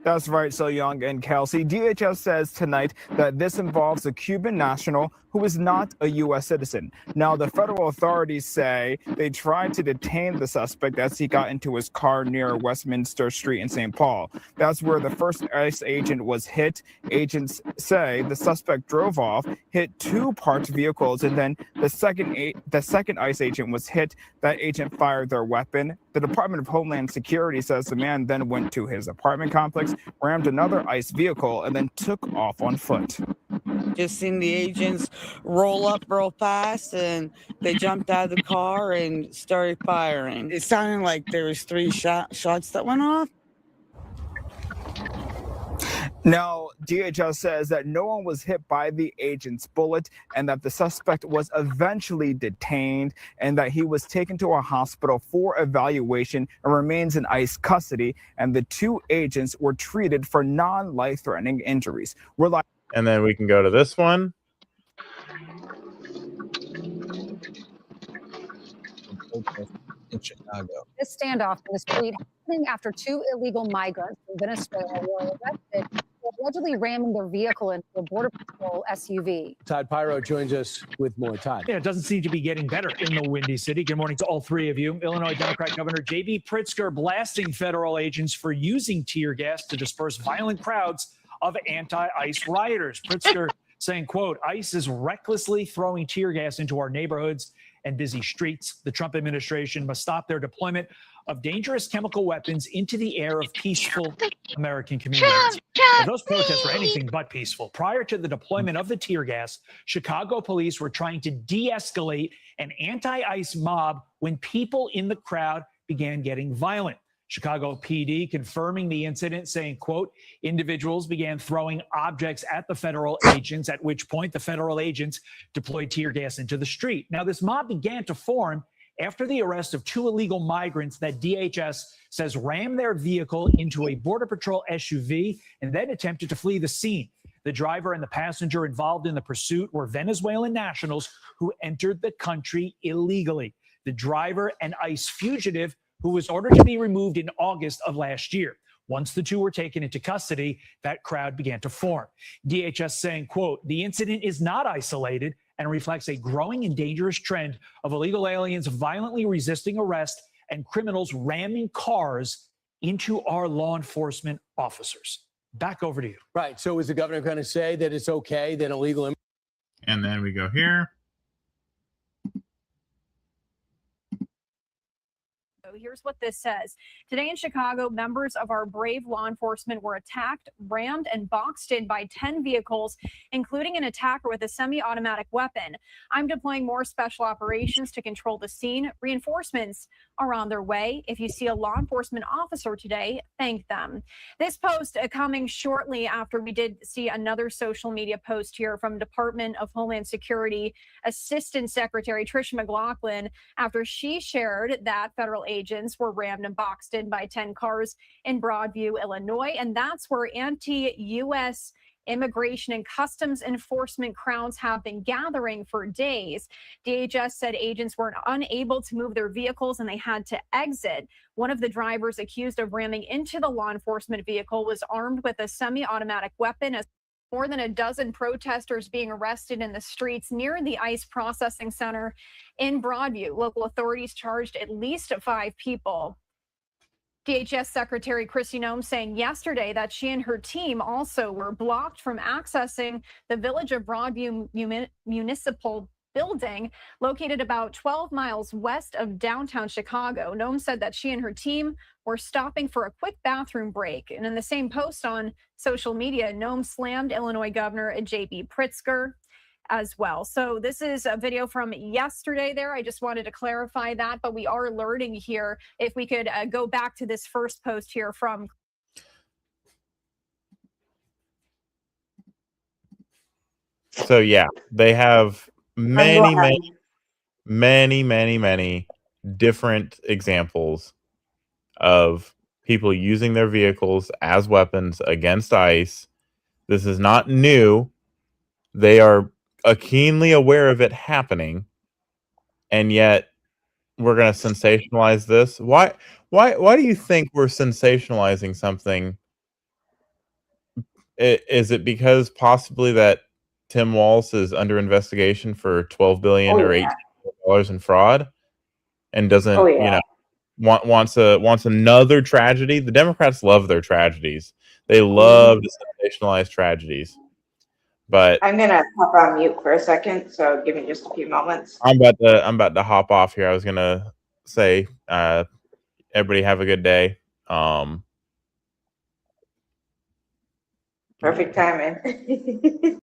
That's right, So Young and Kelsey. DHS says tonight that this involves a Cuban national who is not a U.S. citizen. Now, the federal authorities say they tried to detain the suspect as he got into his car near Westminster Street in St. Paul. That's where the first ICE agent was hit. Agents say the suspect drove off, hit 2 parked vehicles, and then the second ICE agent was hit. That agent fired their weapon. The Department of Homeland Security says the man then went to his apartment complex, rammed another ICE vehicle, and then took off on foot. Just seen the agents roll up real fast, and they jumped out of the car and started firing. It sounded like there was 3 shots that went off. Now, DHS says that no one was hit by the agent's bullet and that the suspect was eventually detained and that he was taken to a hospital for evaluation and remains in ICE custody. And the 2 agents were treated for non-life-threatening injuries. And then we can go to this one. In Chicago. This standoff in the street happening after 2 illegal migrants from Venezuela were arrested for allegedly ramming their vehicle into a Border Patrol SUV. Todd Pyro joins us with more. Todd. Yeah, it doesn't seem to be getting better in the Windy City. Good morning to all 3 of you. Illinois Democrat Governor J.B. Pritzker blasting federal agents for using tear gas to disperse violent crowds of anti-ICE rioters. Pritzker saying, quote, ICE is recklessly throwing tear gas into our neighborhoods and busy streets. The Trump administration must stop their deployment of dangerous chemical weapons into the air of peaceful American communities. Now, those protests were anything but peaceful. Prior to the deployment of the tear gas, Chicago police were trying to de-escalate an anti-ICE mob when people in the crowd began getting violent. Chicago PD confirming the incident, saying, quote, individuals began throwing objects at the federal agents, at which point the federal agents deployed tear gas into the street. Now, this mob began to form after the arrest of 2 illegal migrants that DHS says rammed their vehicle into a Border Patrol SUV and then attempted to flee the scene. The driver and the passenger involved in the pursuit were Venezuelan nationals who entered the country illegally. The driver, an ICE fugitive, who was ordered to be removed in August of last year. Once the 2 were taken into custody, that crowd began to form. DHS saying, quote, the incident is not isolated and reflects a growing and dangerous trend of illegal aliens violently resisting arrest and criminals ramming cars into our law enforcement officers. Back over to you. Right. So is the governor going to say that it's okay that illegal? And then we go here. Here's what this says. Today in Chicago, members of our brave law enforcement were attacked, rammed, and boxed in by 10 vehicles, including an attacker with a semi-automatic weapon. I'm deploying more special operations to control the scene. Reinforcements are on their way. If you see a law enforcement officer today, thank them. This post coming shortly after we did see another social media post here from Department of Homeland Security Assistant Secretary Tricia McLaughlin after she shared that federal agents were rammed and boxed in by 10 cars in Broadview, Illinois. And that's where anti-U.S. immigration and customs enforcement crowds have been gathering for days. DHS said agents were unable to move their vehicles and they had to exit. One of the drivers accused of ramming into the law enforcement vehicle was armed with a semi-automatic weapon. As more than a dozen protesters being arrested in the streets near the ICE processing center in Broadview. Local authorities charged at least 5 people. DHS Secretary Kristi Noem saying yesterday that she and her team also were blocked from accessing the Village of Broadview Municipal Building, located about 12 miles west of downtown Chicago. Noem said that she and her team were stopping for a quick bathroom break. And in the same post on social media, Noem slammed Illinois Governor J.B. Pritzker as well. So this is a video from yesterday there. I just wanted to clarify that, but we are learning here. If we could go back to this first post here from. So yeah, they have many different examples of people using their vehicles as weapons against ICE. This is not new. They are keenly aware of it happening, and yet we're going to sensationalize this. Why do you think we're sensationalizing something? Is it because possibly that Tim Walz is under investigation for $12 billion or $18 billion in fraud, and doesn't wants another tragedy? The Democrats love their tragedies. They love to sensationalize tragedies. But I'm gonna hop on mute for a second, so give me just a few moments. I'm about to hop off here. I was gonna say, everybody have a good day. Perfect timing.